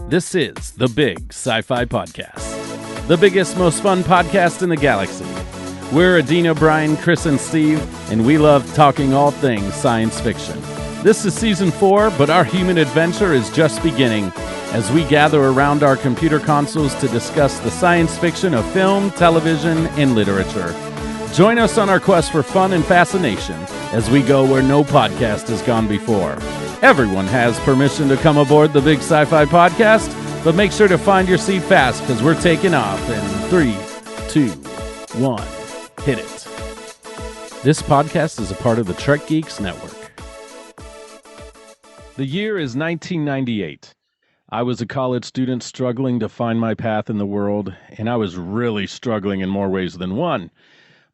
This is the Big Sci-Fi Podcast, the biggest, most fun podcast in the galaxy. We're Adina, Brian, Cris, and Steve, and we love talking all things science fiction. This is Season 4, but our human adventure is just beginning as we gather around our computer consoles to discuss the science fiction of film, television, and literature. Join us on our quest for fun and fascination as we go where no podcast has gone before. Everyone has permission to come aboard the Big Sci-Fi Podcast, but make sure to find your seat fast because we're taking off in 3, 2, 1, hit it. This podcast is a part of the Trek Geeks Network. The year is 1998. I was a college student struggling to find my path in the world, and I was really struggling in more ways than one.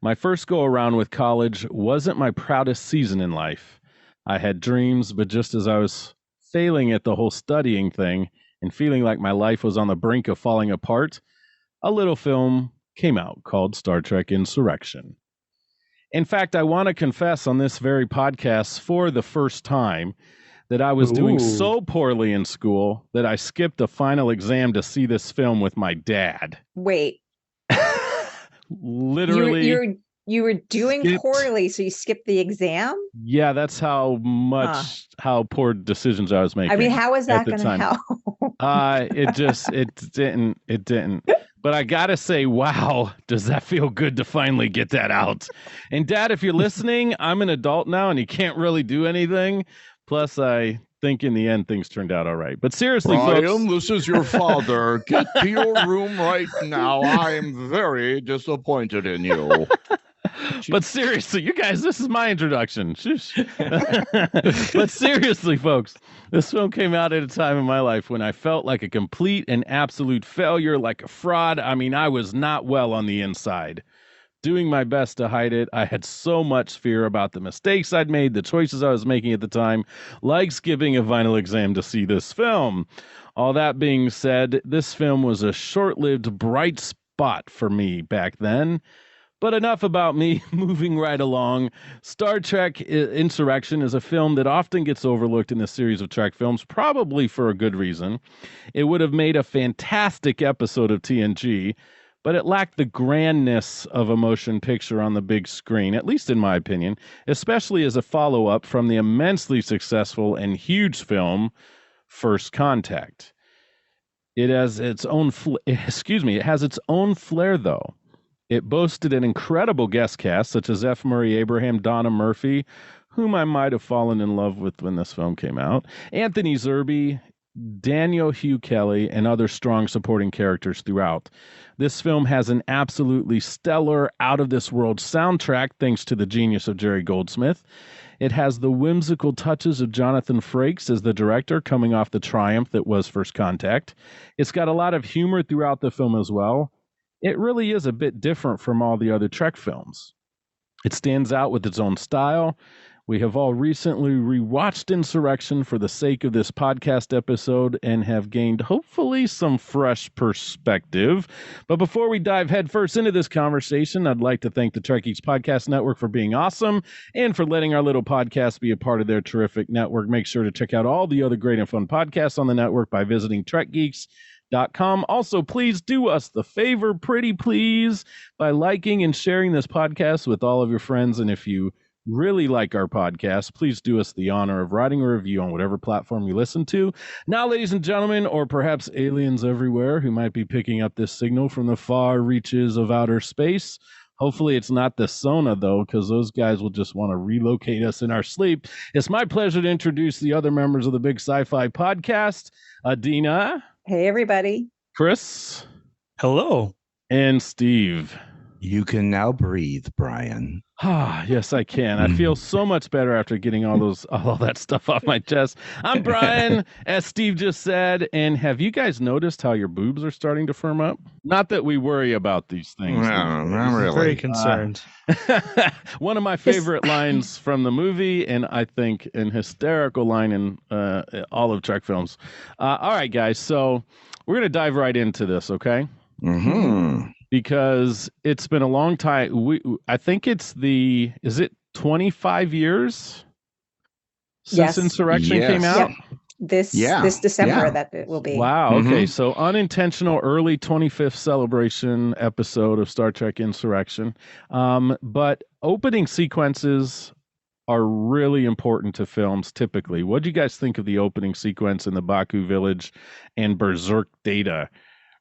My first go-around with college wasn't my proudest season in life. I had dreams, but just as I was failing at the whole studying thing and feeling like my life was on the brink of falling apart, a little film came out called Star Trek Insurrection. In fact, I want to confess on this very podcast for the first time that I was doing so poorly in school that I skipped the final exam to see this film with my dad. Wait. Literally. You were doing poorly, so you skipped the exam? Yeah, that's how poor decisions I was making. I mean, how is that going to help? It didn't. But I gotta say, wow, does that feel good to finally get that out? And Dad, if you're listening, I'm an adult now and you can't really do anything. Plus, I think in the end, things turned out all right. But seriously, Brian, folks, this is your father. Get to your room right now. I am very disappointed in you. But seriously, you guys, this is my introduction. But seriously, folks, this film came out at a time in my life when I felt like a complete and absolute failure, like a fraud. I mean, I was not well on the inside. Doing my best to hide it, I had so much fear about the mistakes I'd made, the choices I was making at the time, like skipping a final exam to see this film. All that being said, this film was a short-lived bright spot for me back then. But enough about me, moving right along. Star Trek Insurrection is a film that often gets overlooked in the series of Trek films, probably for a good reason. It would have made a fantastic episode of TNG, but it lacked the grandness of a motion picture on the big screen, at least in my opinion, especially as a follow-up from the immensely successful and huge film First Contact. It has its own flair, though. It boasted an incredible guest cast, such as F. Murray Abraham, Donna Murphy, whom I might have fallen in love with when this film came out, Anthony Zerbe, Daniel Hugh Kelly, and other strong supporting characters throughout. This film has an absolutely stellar, out-of-this-world soundtrack, thanks to the genius of Jerry Goldsmith. It has the whimsical touches of Jonathan Frakes as the director, coming off the triumph that was First Contact. It's got a lot of humor throughout the film as well. It really is a bit different from all the other Trek films. It stands out with its own style. We have all recently rewatched Insurrection for the sake of this podcast episode and have gained, hopefully, some fresh perspective. But before we dive headfirst into this conversation, I'd like to thank the Trek Geeks Podcast Network for being awesome and for letting our little podcast be a part of their terrific network. Make sure to check out all the other great and fun podcasts on the network by visiting TrekGeeks.com. Also, please do us the favor, pretty please, by liking and sharing this podcast with all of your friends. And if you really like our podcast, please do us the honor of writing a review on whatever platform you listen to. Now, ladies and gentlemen, or perhaps aliens everywhere who might be picking up this signal from the far reaches of outer space. Hopefully it's not the Sona, though, because those guys will just want to relocate us in our sleep. It's my pleasure to introduce the other members of the Big Sci-Fi Podcast. Adina. Hey, everybody. Chris. Hello. And Steve. You can now breathe, Brian. Yes, I can. I feel so much better after getting all that stuff off my chest. I'm Brian, as Steve just said. And have you guys noticed how your boobs are starting to firm up? Not that we worry about these things. No, not really. Very concerned. One of my favorite lines from the movie, and I think an hysterical line in all of Trek films. All right, guys. So we're going to dive right into this, okay? Mm-hmm. Because it's been a long time. I think is it 25 years since Insurrection came out? this Yeah, this December yeah. that it will be. Wow. Okay. Mhm. So unintentional early 25th celebration episode of Star Trek Insurrection. But opening sequences are really important to films typically. What do you guys think of the opening sequence in the Baku village and Berserk Data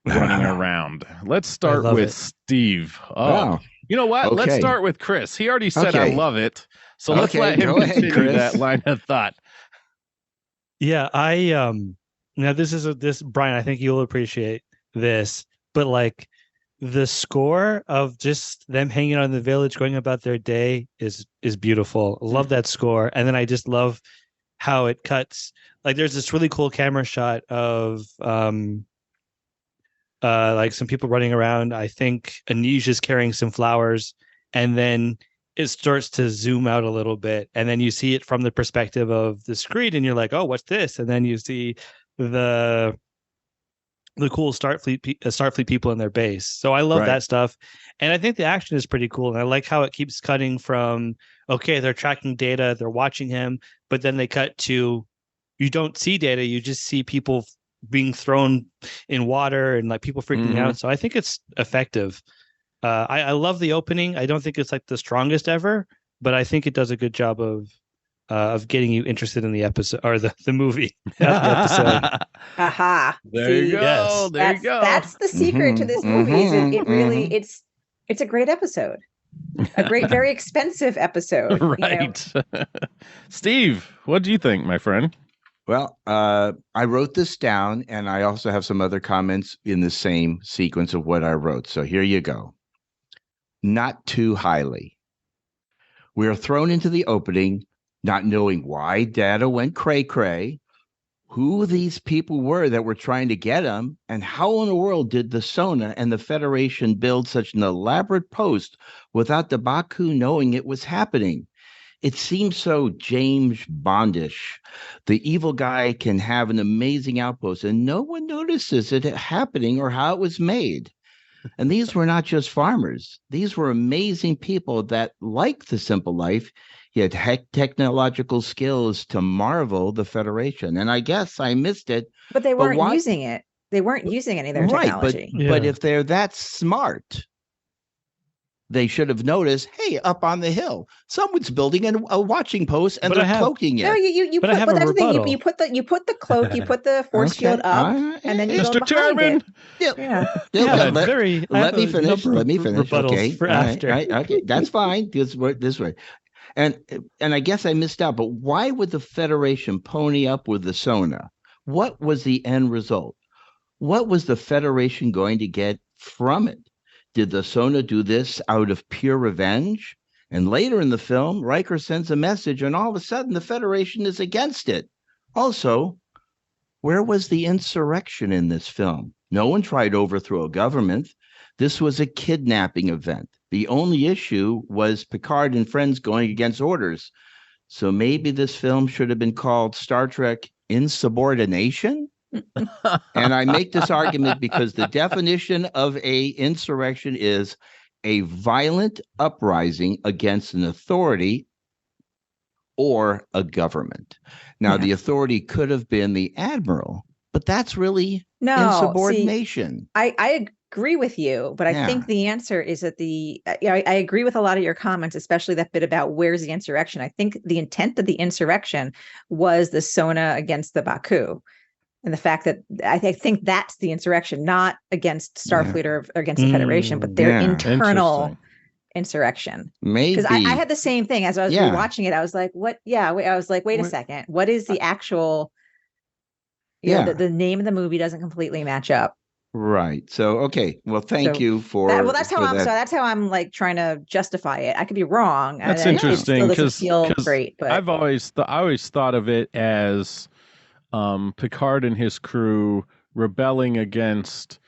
running around? Let's start love with it. Steve. Oh, Wow. you know what? Let's Okay. start with Chris. He already said I Okay. love it. So let's Okay, let him go ahead, continue Chris. that line of thought. Yeah, now this Brian, I think you'll appreciate this, but like the score of just them hanging out in the village, going about their day is beautiful. I love that score. And then I just love how it cuts. Like there's this really cool camera shot of like some people running around. I think Anisia's carrying some flowers, and then it starts to zoom out a little bit, and then you see it from the perspective of the screen, and you're like, "Oh, what's this?" And then you see the cool Starfleet people in their base. So I love Right. that stuff, and I think the action is pretty cool. And I like how it keeps cutting from they're tracking Data, they're watching him, but then they cut to you don't see Data, you just see people being thrown in water and like people freaking out. So I think it's effective. I love the opening. I don't think it's like the strongest ever, but I think it does a good job of getting you interested in the episode or the movie, not the episode. Aha. There you See? go. Yes. There you go. That's the secret to this movie. Is it really mhm. it's a great episode. A great, very expensive episode. You know? Right. Steve, what do you think, my friend? Well, I wrote this down, and I also have some other comments in the same sequence of what I wrote. So here you go. Not too highly. We are thrown into the opening, not knowing why Data went cray-cray, who these people were that were trying to get him, and how in the world did the Sona and the Federation build such an elaborate post without the Baku knowing it was happening. It seems so James Bondish. The evil guy can have an amazing outpost and no one notices it happening or how it was made. And these were not just farmers. These were amazing people that liked the simple life, yet had technological skills to marvel the Federation. And I guess I missed it. But they weren't why- using it. They weren't using any of their Right, technology. but Yeah. if they're that smart, they should have noticed, hey, up on the hill, someone's building a watching post and But I they're have- cloaking it. No, you But put, I have but a that's the thing. rebuttal. You put the cloak, you put the force field up, and then you go Mr. behind Chairman. it. Yeah. Yeah, Yeah, let, very. I let have me a finish. number Let of me finish. rebuttals Okay. for All right, after. all right, okay. That's fine. This way. And I guess I missed out, but why would the Federation pony up with the Sona? What was the end result? What was the Federation going to get from it? Did the Sona do this out of pure revenge? And later in the film, Riker sends a message, and all of a sudden the Federation is against it. Also, where was the insurrection in this film? No one tried to overthrow a government. This was a kidnapping event. The only issue was Picard and friends going against orders. So maybe this film should have been called Star Trek Insubordination? And I make this argument because the definition of a insurrection is a violent uprising against an authority or a government. Now, the authority could have been the admiral, but that's really insubordination. I agree with you, but I Yeah. think the answer is that I agree with a lot of your comments, especially that bit about where's the insurrection. I think the intent of the insurrection was the Sona against the Baku. And the fact that I think that's the insurrection, not against Starfleet or against the Federation, but their internal Interesting. insurrection. Maybe. Because I had the same thing as I was Yeah. rewatching it. I was like, what? Yeah. I was like, wait a second. What is the actual, you know, the name of the movie doesn't completely match up. Right. So, okay. Well, thank you for that's how I'm like trying to justify it. I could be wrong. That's It interesting still doesn't feel great, but I always thought of it as Picard and his crew rebelling against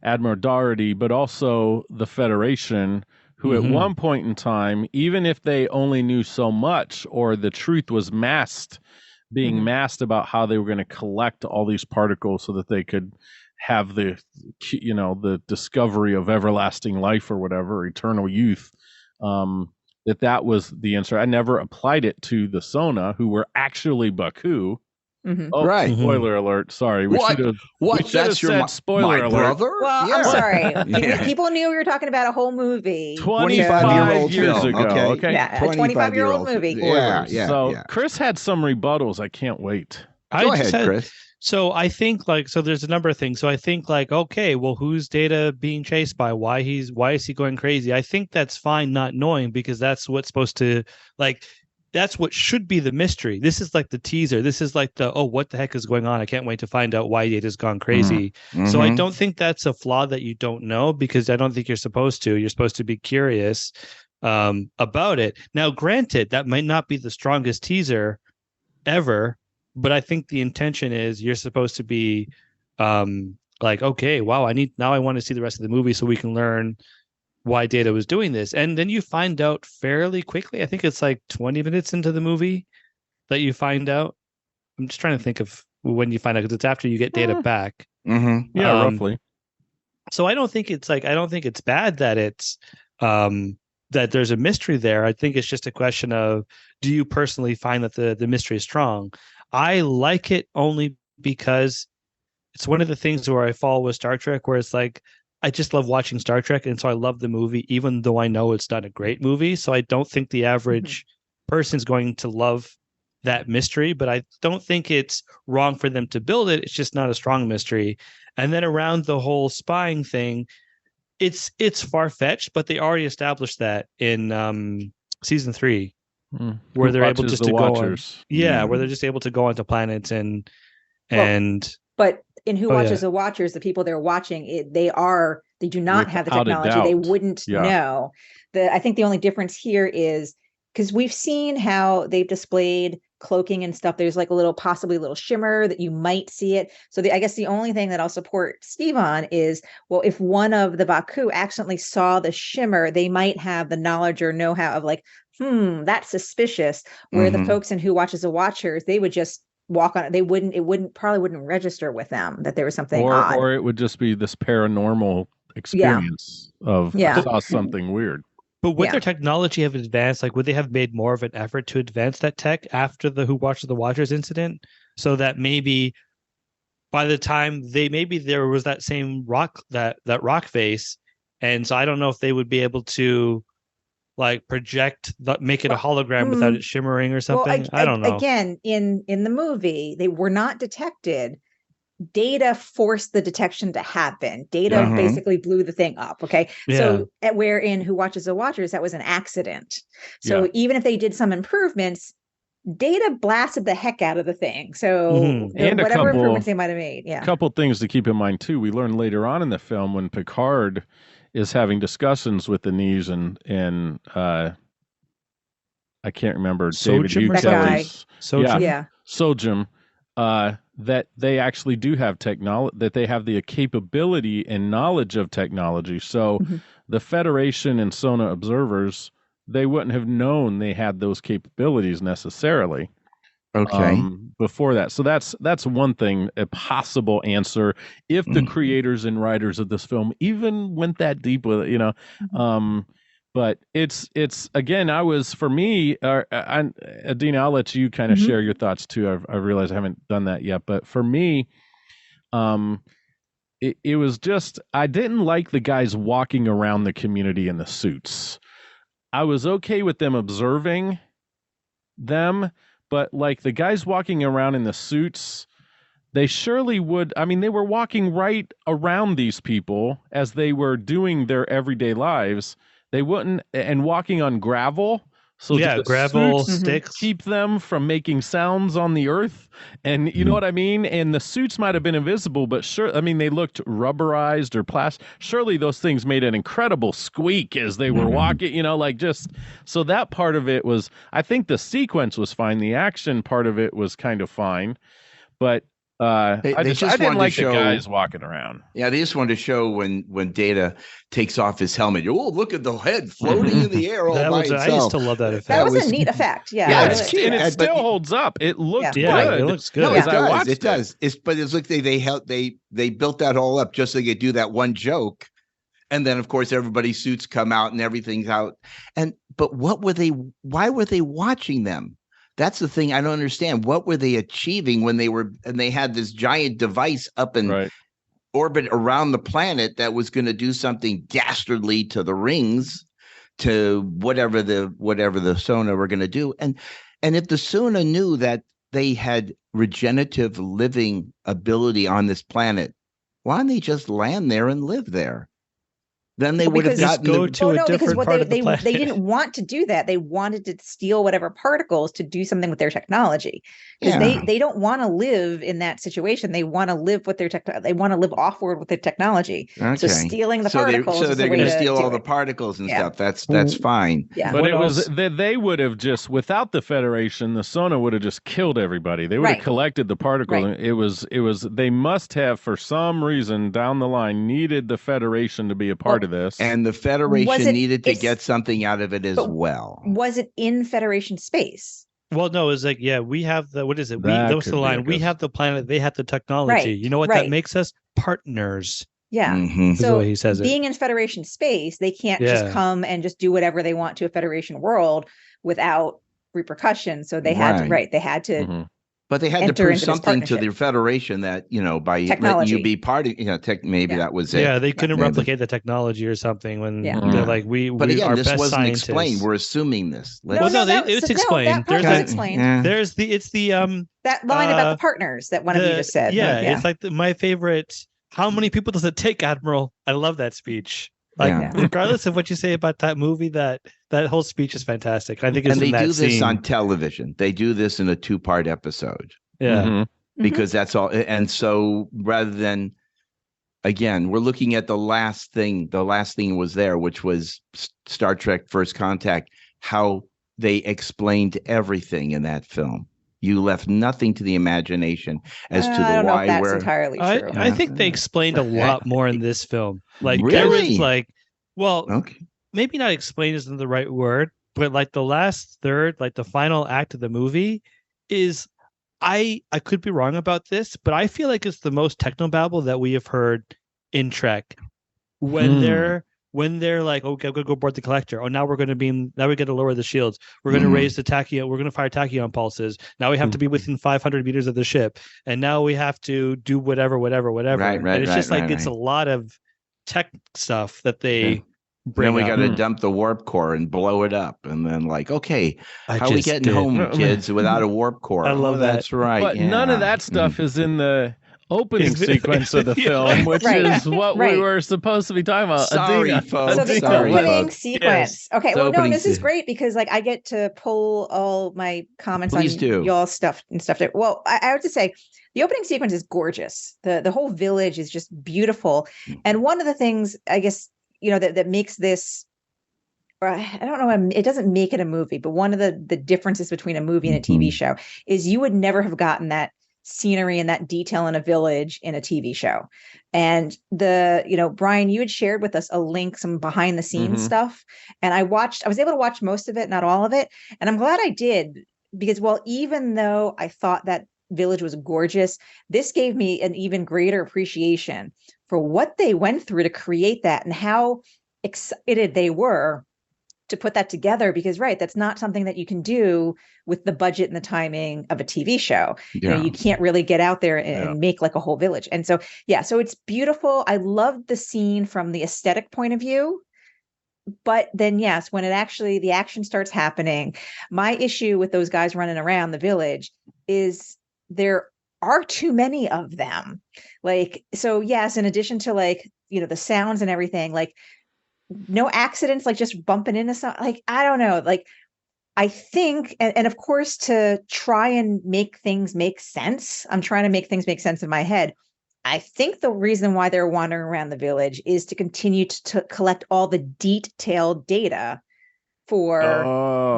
Admiral Doherty, but also the Federation, who at one point in time, even if they only knew so much or the truth was being masked about how they were going to collect all these particles so that they could have the discovery of everlasting life or whatever, eternal youth, that was the answer. I never applied it to the Sona, who were actually Baku. Mhm. Oh, Right. spoiler alert. Sorry. We What? should have What? should have That's your said spoiler my alert. brother? Well, Yeah. I'm sorry. Yeah. People knew we were talking about a whole movie. 25-year-old years film, ago. okay? Okay. Yeah, a 25-year-old movie. Yeah, Spoilers. So yeah. Chris had some rebuttals. I can't wait. Go ahead, Chris. So I think so there's a number of things. So I think okay, well, who's Data being chased by? Why is he going crazy? I think that's fine not knowing, because that's what's supposed to that's what should be the mystery. This is like the teaser. This is like what the heck is going on? I can't wait to find out why Data's gone crazy. Mm-hmm. So I don't think that's a flaw that you don't know, because I don't think you're supposed to. You're supposed to be curious about it. Now, granted, that might not be the strongest teaser ever, but I think the intention is you're supposed to be okay, wow, I want to see the rest of the movie so we can learn why Data was doing this. And then you find out fairly quickly. I think it's like 20 minutes into the movie that you find out. I'm just trying to think of when you find out, because it's after you get Data back. Mm-hmm. Yeah, roughly. So I don't think it's bad that it's that there's a mystery there. I think it's just a question of, do you personally find that the mystery is strong? I like it only because it's one of the things where I fall with Star Trek, where it's like, I just love watching Star Trek. And so I love the movie, even though I know it's not a great movie. So I don't think the average person's going to love that mystery, but I don't think it's wrong for them to build it. It's just not a strong mystery. And then around the whole spying thing, it's far-fetched, but they already established that in season 3. Where they're able just to go on, where they're just able to go onto planets and but in Who Watches the Watchers, the people they're watching, they do not have the technology. They wouldn't know. I think the only difference here is because we've seen how they've displayed cloaking and stuff. There's like possibly a little shimmer that you might see it. So I guess the only thing that I'll support Steve on is, well, if one of the Baku accidentally saw the shimmer, they might have the knowledge or know-how of that's suspicious. Where the folks in Who Watches the Watchers, they would just walk on it. It probably wouldn't register with them that there was something odd. Or it would just be this paranormal experience of I saw something weird. But would their technology have advanced? Would they have made more of an effort to advance that tech after the Who Watches the Watchers incident, so that maybe by the time there was that same rock, that rock face, and so I don't know if they would be able to project make it a hologram without it shimmering or something. I don't know. Again, in the movie, they were not detected. Data forced the detection to happen. Data basically blew the thing up. Okay. Yeah. So where in Who Watches the Watchers, that was an accident. So even if they did some improvements, Data blasted the heck out of the thing. So and whatever improvements they might have made. Yeah. A couple things to keep in mind too. We learn later on in the film when Picard is having discussions with the knees and I can't remember David Ukelle's Sojum, that they actually do have technology, that they have the capability and knowledge of technology. So the Federation and Sona observers, they wouldn't have known they had those capabilities necessarily. Before that. So that's one thing, a possible answer if the creators and writers of this film even went that deep with it, but it's again, for me, Adina, I'll let you kind of share your thoughts too. I realize I haven't done that yet, but for me, it was just, I didn't like the guys walking around the community in the suits. I was okay with them observing them, but the guys walking around in the suits, they surely would. I mean, they were walking right around these people as they were doing their everyday lives. They wouldn't, and walking on gravel. So gravel sticks keep them from making sounds on the earth. And you know what I mean? And the suits might have been invisible, but sure, I mean, they looked rubberized or plastic. Surely those things made an incredible squeak as they were walking, so that part of it was, I think the sequence was fine. The action part of it was kind of fine, but I didn't like the guys walking around. Yeah, they just wanted to show when Data takes off his helmet. Oh, look at the head floating in the air all by itself. I used to love that effect. That was a neat effect. Yeah, it's cute. And it still holds up. It looked good. It looks good. No, it does. But it's like they built that all up just so they could do that one joke. And then, of course, everybody's suits come out and everything's out. But why were they watching them? That's the thing I don't understand. What were they achieving when they had this giant device up in Right. orbit around the planet that was going to do something dastardly to the rings, to whatever the Sona were going to do. And if the Sona knew that they had regenerative living ability on this planet, why don't they just land there and live there? Then they would have because- gotten Go to a different part of the planet. they didn't want to do that. They wanted to steal whatever particles to do something with their technology, because they don't want to live in that situation. They want to live with they want to live offward with their technology. Okay. So stealing the particles. So is they're the way going to steal all do the it. particles and Yeah. stuff. That's fine. Yeah. But What it was else? they would have just, without the Federation, the Sona would have just killed everybody. They would have Right. collected the particles. Right. It was they must have, for some reason down the line, needed the Federation to be a part of this. And the Federation Was it- needed to it's- get something out of it as but well. Was it in Federation space? Well, no, it's like, yeah, we have the, what is it? That That was could the be, line. I We guess. have the planet, they have the technology. Right, You know what right. that makes us? Partners. Yeah. Mhm. Is the So way he says it. being in Federation space, they can't Yeah. just come and just do whatever they want to a Federation world without repercussions. So they had to, Right. they had to. Mhm. But they had to enter prove into this something to the partnership. Federation that, by letting Technology. you be part of, maybe Yeah. that was it. Yeah, they couldn't Maybe. replicate the technology or something when Yeah. they're Yeah. like, But we again, are this best wasn't scientists. explained. We're assuming this. Well, no, it's explained. that part There's was a- explained. Yeah. There's it's the That line about uh, the partners that one of you just said. Yeah, Yeah. it's like my favorite. How many people does it take, Admiral? I love that speech. Like, Yeah. regardless of what you say about that movie, that whole speech is fantastic. I think it's And they in that do this scene. on television. They do this in a 2-part episode. Yeah. Mhm. Because that's all. And so rather than, again, we're looking at the last thing was there, which was Star Trek First Contact, how they explained everything in that film. You left nothing to the imagination as to I the don't know if why, that's where. entirely true. I think they explained a lot more in this film. Like, there Really? was like, well, Okay. maybe not explain isn't the right word, but like the last third, like the final act of the movie is, I could be wrong about this, but I feel like it's the most technobabble that we have heard in Trek. When they're like, okay, I'm gonna go board the collector. Oh, now we're gonna lower the shields. We're gonna raise the tachyon. We're gonna fire tachyon pulses. Now we have to be within 500 meters of the ship, and now we have to do whatever. Right, and it's just like it's a lot of tech stuff that they bring. Then we up. got to dump the warp core and blow it up, and then like, okay, I how are we just getting did. home, kids, without a warp core? I love that. That's right. But none of that stuff is in the opening Is it- sequence of the Yeah. film, which Right. is what we Right. were supposed to be talking about. Sorry, Adina. folks. So the Sorry, opening folks. sequence. Yes. Okay, The well, no, opening this is se- great because like I get to pull all my comments Please on do. y'all stuff and stuff. Well, I have to say the opening sequence is gorgeous. The whole village is just beautiful. And one of the things I guess, that makes this, or I don't know, it doesn't make it a movie, but one of the differences between a movie and a TV show is you would never have gotten that scenery and that detail in a village in a TV show. And Brian, you had shared with us a link, some behind the scenes Mhm. stuff. And I was able to watch most of it, not all of it. And I'm glad I did because, well, even though I thought that village was gorgeous, this gave me an even greater appreciation for what they went through to create that and how excited they were to put that together, because that's not something that you can do with the budget and the timing of a TV show. You can't really get out there and make like a whole village. And so, so it's beautiful. I loved the scene from the aesthetic point of view. But then, yes, when the action starts happening, my issue with those guys running around the village is there are too many of them. Like, so yes, in addition to the sounds and everything, no accidents, like just bumping into something. Like, I don't know. Like, I think, and of course, to try and make things make sense, I'm trying to make things make sense in my head. I think the reason why they're wandering around the village is to continue to collect all the detailed data for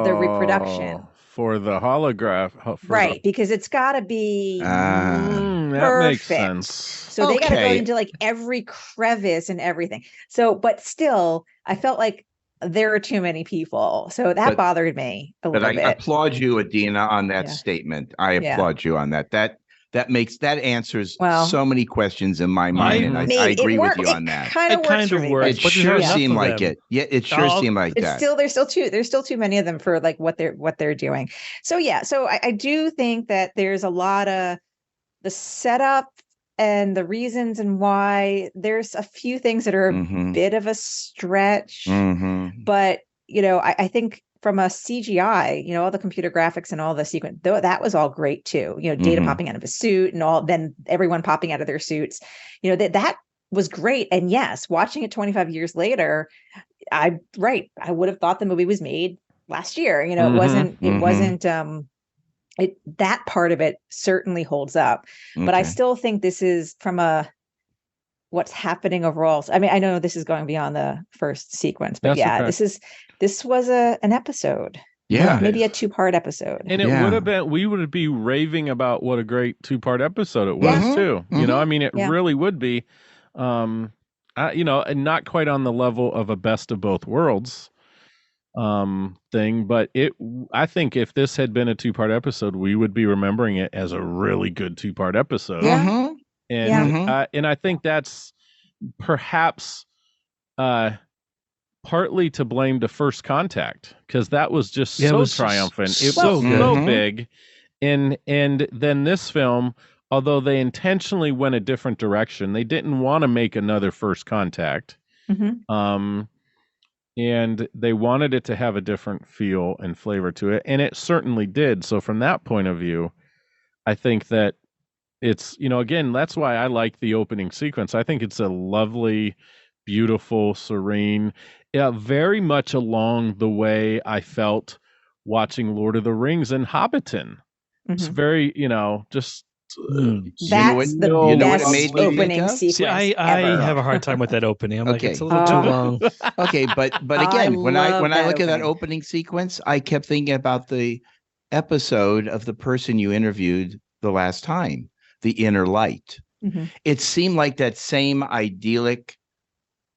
the reproduction. For the holograph. Right, because it's got to be that makes perfect. sense. So they got to go into like every crevice and everything. So, but still, I felt like there are too many people. So that bothered me a little bit. But I applaud you, Adina, on that Yeah. statement. I Yeah. applaud you on that. That that answers Well, so many questions in my mind, and I agree with you on that. Kind of works for me. It sure seemed like it. Yeah, it sure seemed like that. There's still too many of them for like what they're doing. So yeah, so I do think that there's a lot of the setup and the reasons and why. There's a few things that are a bit of a stretch, but I think from a CGI, all the computer graphics and all the sequence, though, that was all great too. Data popping out of his suit and then everyone popping out of their suits, that was great. And yes, watching it 25 years later, I would have thought the movie was made last year. It wasn't, that part of it certainly holds up, but I still think this is from what's happening overall. I mean, I know this is going beyond the first sequence, but this was an episode. Yeah. Maybe a 2-part episode. And it would have been, we would be raving about what a great 2-part episode it was too. I mean, it really would be, and not quite on the level of a best of both worlds thing, but I think if this had been a 2-part episode, we would be remembering it as a really good 2-part episode. And I think that's perhaps partly to blame to First Contact, because that was just so triumphant. It was so big. And then this film, although they intentionally went a different direction, they didn't want to make another First Contact. And they wanted it to have a different feel and flavor to it. And it certainly did. So from that point of view, I think that it's, again, that's why I like the opening sequence. I think it's a lovely, beautiful, serene, very much along the way I felt watching Lord of the Rings and Hobbiton. It's very, just that's the best made me opening sequence. See, I have a hard time with that opening. I'm like, it's a little too long. Okay, but again, when I look at that opening sequence, I kept thinking about the episode of the person you interviewed the last time, The Inner Light. It seemed like that same idyllic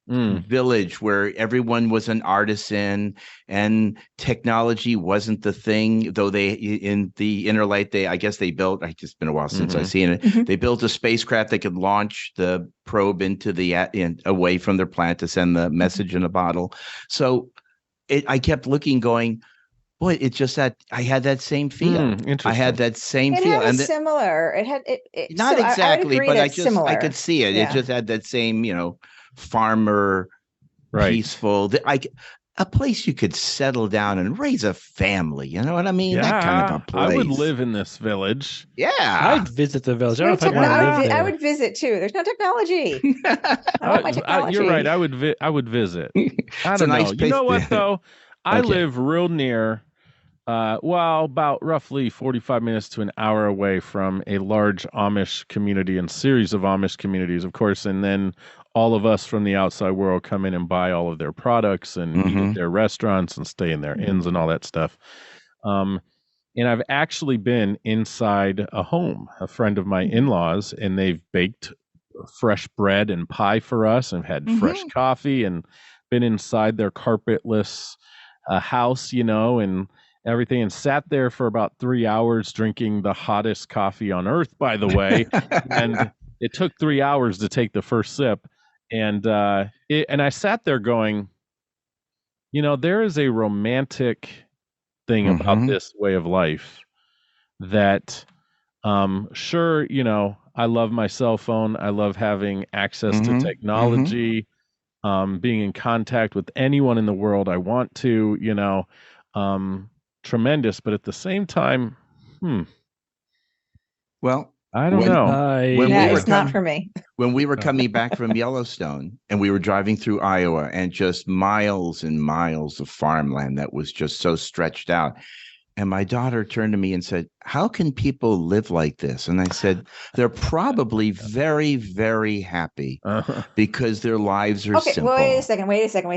village where everyone was an artisan and technology wasn't the thing, though they, in The Inner Light, I guess they built, it's just been a while since I've seen it. They built a spacecraft that could launch the probe into away from their planet to send the message in a bottle. So I kept looking, going, boy, it's just that I had that same feel. I had that same feel. And similar. It had it not so exactly, but I could see it. Yeah. It just had that same, farmer, peaceful. A place you could settle down and raise a family. You know what I mean? That kind of a place. I would live in this village. Yeah, I'd visit the village. I don't know if I'd want to live there. I would visit too. There's no technology. I want my technology. You're right. I would visit. I don't know. Nice You know what though? I Okay. live real near. About roughly 45 minutes to an hour away from a large Amish community and series of Amish communities, of course, and then all of us from the outside world come in and buy all of their products and eat at their restaurants and stay in their inns and all that stuff. And I've actually been inside a home, a friend of my in-laws, and they've baked fresh bread and pie for us and had fresh coffee and been inside their carpetless house, and everything, and sat there for about 3 hours drinking the hottest coffee on earth, by the way. And it took 3 hours to take the first sip. And I sat there going, there is a romantic thing about this way of life that, sure, I love my cell phone. I love having access to technology, being in contact with anyone in the world I want to, tremendous. But at the same time, well, I don't know. It's not for me. When we were coming back from Yellowstone and we were driving through Iowa and just miles and miles of farmland that was just so stretched out. And my daughter turned to me and said, how can people live like this? And I said, they're probably very, very happy because their lives are simple. Well, wait a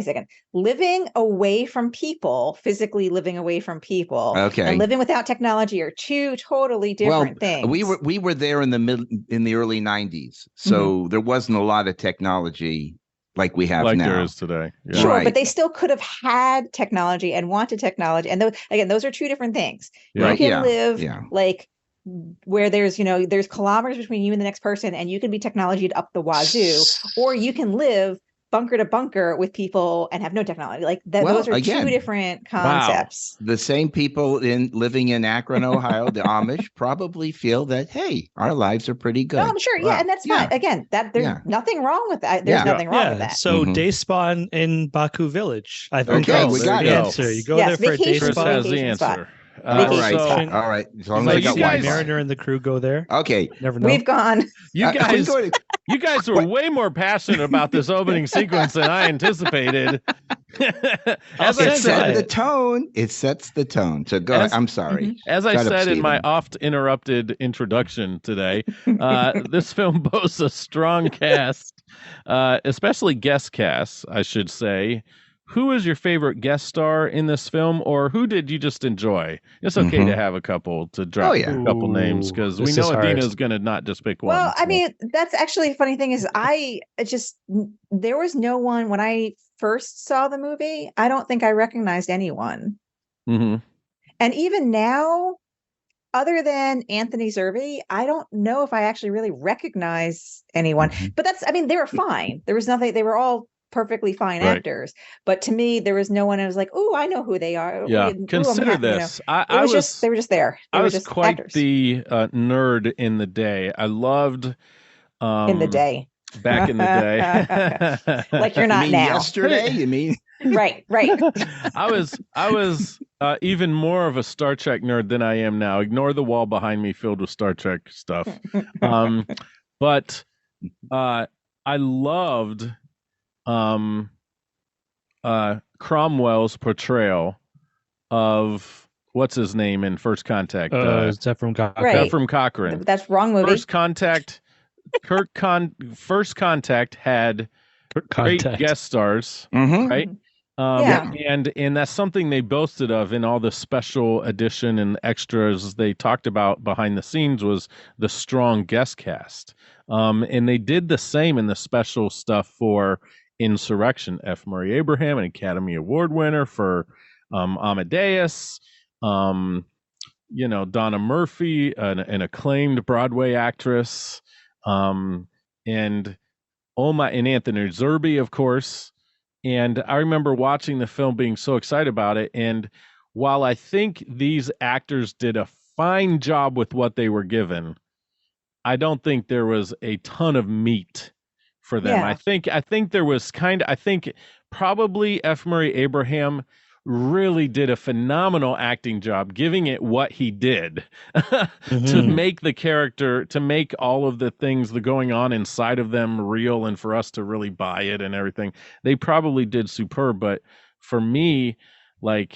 second. Living away from people, physically living away from people, and living without technology are two totally different things. We were there in the early 90s. So there wasn't a lot of technology like we have now. There is today. Yeah. Sure, but they still could have had technology and wanted technology. And those are two different things. Yeah. You can live like where there's there's kilometers between you and the next person, and you can be technologied up the wazoo, or you can live bunker to bunker with people and have no technology. Like those are two different concepts. The same people living in Akron, Ohio, the Amish, probably feel that, hey, our lives are pretty good. No, I'm sure. Yeah. And that's fine. Again, there's nothing wrong with that. There's nothing wrong with that. So day spawn in Baku Village. I think we got the answer. You go there for a day Chris spawn. has the answer. All right. As long as I got guys, Mariner and the crew go there. Okay. Never know. We've gone. You guys were way more passionate about this opening sequence than I anticipated. As I said, it sets the tone. So go ahead. I'm sorry. As I said in my oft-interrupted introduction today, this film boasts a strong cast, especially guest casts, I should say. Who is your favorite guest star in this film, or who did you just enjoy? It's okay to have a couple to drop a couple names, because we know Adina's going to not just pick one. Well, I mean, that's actually a funny thing is there was no one when I first saw the movie. I don't think I recognized anyone. Mm-hmm. And even now, other than Anthony Zerbe, I don't know if I actually really recognize anyone. But they were fine. There was nothing. They were all perfectly fine actors, but to me there was no one I was like, oh, I know who they are. Consider this. They were just there. I was quite actors. The nerd in the day. I loved in the day. Back in the day. Like you're not now. Yesterday, you mean? Right. I was even more of a Star Trek nerd than I am now. Ignore the wall behind me filled with Star Trek stuff. But I loved Cromwell's portrayal of what's his name in First Contact. Zephram Cochrane. Right. Zephram Cochrane. That's wrong movie. First Contact. First Contact had great guest stars, right? And that's something they boasted of in all the special edition and extras they talked about behind the scenes was the strong guest cast. And they did the same in the special stuff for Insurrection. F. Murray Abraham, an Academy Award winner for Amadeus. Donna Murphy, an acclaimed Broadway actress. And Anthony Zerbe, of course. And I remember watching the film being so excited about it. And while I think these actors did a fine job with what they were given, I don't think there was a ton of meat for them. Yeah. I think there was probably F. Murray Abraham really did a phenomenal acting job giving it what he did to make the character, to make all of the things that going on inside of them real and for us to really buy it and everything. They probably did superb. But for me, I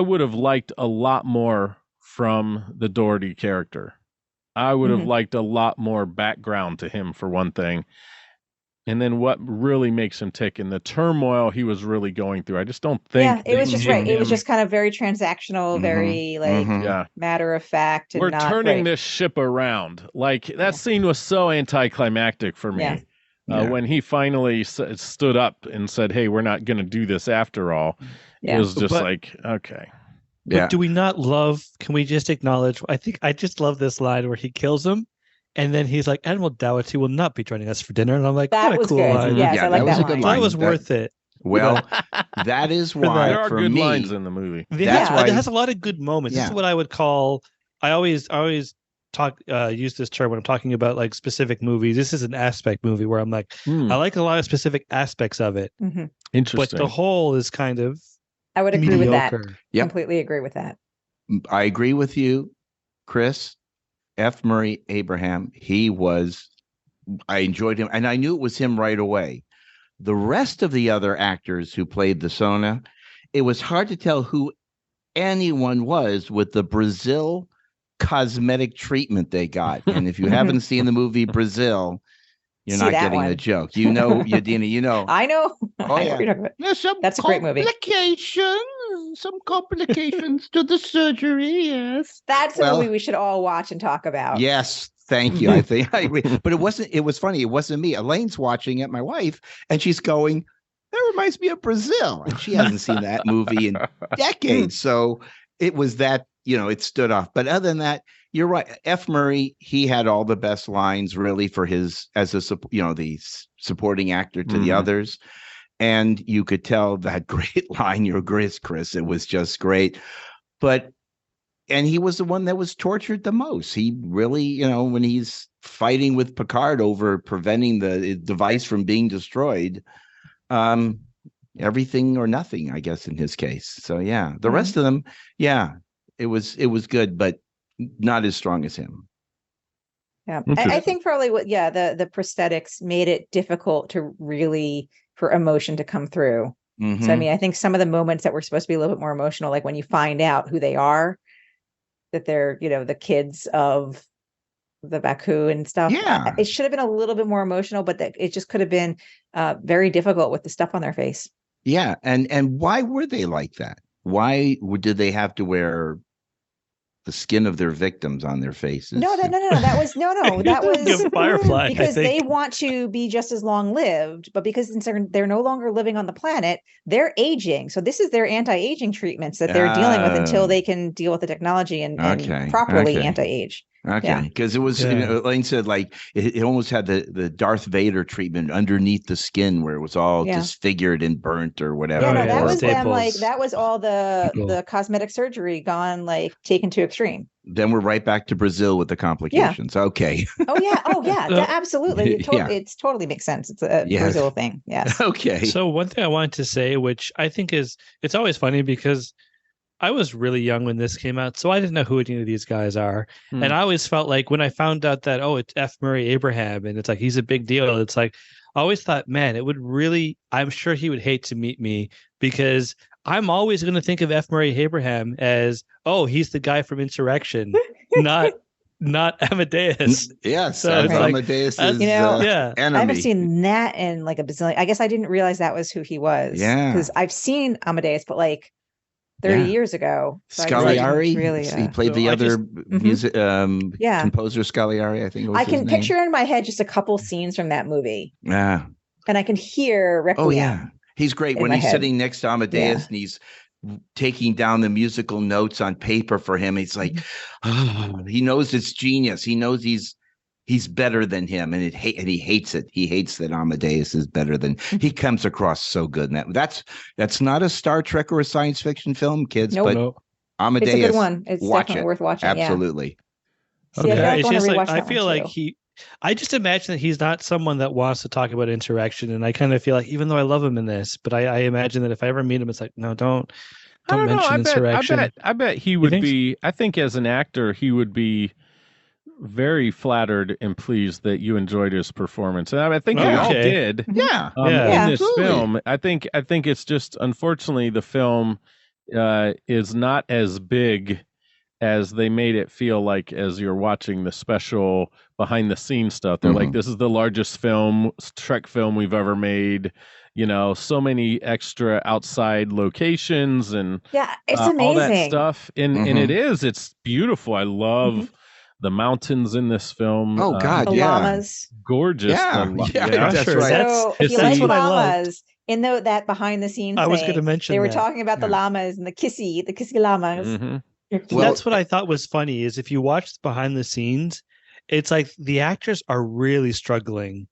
would have liked a lot more from the Doherty character. I would have liked a lot more background to him, for one thing. And then what really makes him tick in the turmoil he was really going through. I just don't think. Yeah, it was just right. It was just kind of very transactional, very matter of fact. And we're turning this ship around. Like that scene was so anticlimactic for me. When he finally stood up and said, "Hey, we're not going to do this after all." It was just okay. But do we not love? Can we just acknowledge? I think I just love this line where he kills him. And then he's like, Admiral Dougherty will not be joining us for dinner. And I'm like, that what a was cool good. line. Yes, I like that line. That was worth it. Well, that is why there are good lines in the movie. That's why it has a lot of good moments. This is what I would call. I always talk use this term when I'm talking about like specific movies. This is an aspect movie where I'm like, I like a lot of specific aspects of it. Interesting. But the whole is kind of. I would agree mediocre. with that. Yep. Completely agree with that. I agree with you, Chris. F. Murray Abraham, I enjoyed him, and I knew it was him right away. The rest of the other actors who played the Sona, it was hard to tell who anyone was with the Brazil cosmetic treatment they got. And if you haven't seen the movie Brazil, you're not getting the joke. Yadina, I know. Oh, yeah. That's a great movie. Some complications to the surgery, yes. That's a movie we should all watch and talk about. Yes, thank you. I agree. But it was funny. It wasn't me. Elaine's watching it, my wife, and she's going, that reminds me of Brazil. And she hasn't seen that movie in decades. So it was that it stood off. But other than that, you're right. F. Murray, he had all the best lines really for his as a the supporting actor to the others. And you could tell that great line, "You're Chris." It was just great. And he was the one that was tortured the most. He really, when he's fighting with Picard over preventing the device from being destroyed, everything or nothing, I guess, in his case. So yeah, the rest of them, it was good, but not as strong as him. Yeah, I think probably the prosthetics made it difficult to really for emotion to come through. So I mean, I think some of the moments that were supposed to be a little bit more emotional, like when you find out who they are, that they're the kids of the Baku and stuff. Yeah, it should have been a little bit more emotional, but that it just could have been very difficult with the stuff on their face. Yeah, and why were they like that? Why did they have to wear the skin of their victims on their faces? No. That was that was Firefly, because they want to be just as long lived, but because they're no longer living on the planet, they're aging. So this is their anti-aging treatments that they're dealing with until they can deal with the technology and properly anti-age. Okay, because it was, Elaine said, like it almost had the Darth Vader treatment underneath the skin, where it was all disfigured and burnt or whatever. Yeah, no, that was them. Like that was all the cosmetic surgery gone, like taken to extreme. Then we're right back to Brazil with the complications. Okay. Oh yeah, absolutely. It totally makes sense. It's a Brazil thing. Yes. Okay. So one thing I wanted to say, which I think it's always funny because I was really young when this came out, so I didn't know who any of these guys are. And I always felt like when I found out that, it's F. Murray Abraham, and it's like, he's a big deal. It's like, I always thought, man, I'm sure he would hate to meet me, because I'm always going to think of F. Murray Abraham as, he's the guy from Insurrection, not Amadeus. Yes, so Amadeus is enemy. I haven't seen that in like a bazillion. I guess I didn't realize that was who he was. Yeah, because I've seen Amadeus, but like 30 years ago. So Scagliari, really, he played the other music composer Scagliari, I think it was I can picture in my head just a couple scenes from that movie. Yeah. And I can hear Requiem. Oh yeah. He's great when he's sitting next to Amadeus and he's taking down the musical notes on paper for him. He's like, he knows it's genius. He knows he's better than him, and he hates it. He hates that Amadeus is better than he comes across so good. And that's not a Star Trek or a science fiction film, kids. Nope. But Amadeus, it's a good one. It's definitely worth watching. Absolutely. Yeah. See, it's just like I feel like I just imagine that he's not someone that wants to talk about Insurrection, and I kind of feel like, even though I love him in this, but I imagine that if I ever meet him, it's like, no, don't mention Insurrection. I bet he would be. I think as an actor, he would be very flattered and pleased that you enjoyed his performance, and I think we all did. Yeah, in this film, I think it's just, unfortunately, the film is not as big as they made it feel like as you're watching the special behind the scenes stuff. They're like, this is the largest Trek film we've ever made. So many extra outside locations and it's amazing. All that stuff. And it's beautiful. I love the mountains in this film. Oh God, the llamas, gorgeous. That's right. So if you like llamas, in that behind the scenes, I was going to mention they were talking about the llamas and the kissy llamas. Well, that's what I thought was funny, is if you watch behind the scenes, it's like the actors are really struggling.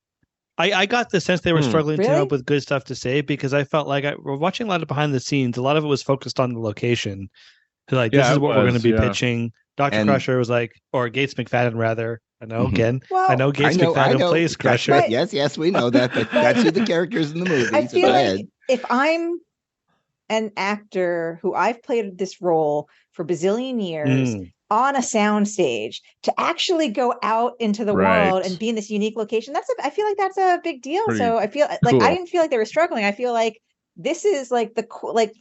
I got the sense they were struggling to come up with good stuff to say, because I felt like we're watching a lot of behind the scenes. A lot of it was focused on the location. Like, this is what we're going to be pitching. Dr. Crusher was like, or Gates McFadden rather. I know again. Well, I know Gates McFadden plays Crusher. Right. Yes, we know that. But that's who the characters in the movie. I feel like if I'm an actor who I've played this role for bazillion years on a soundstage, to actually go out into the world and be in this unique location, I feel like that's a big deal. So I feel like I didn't feel like they were struggling. I feel like this is like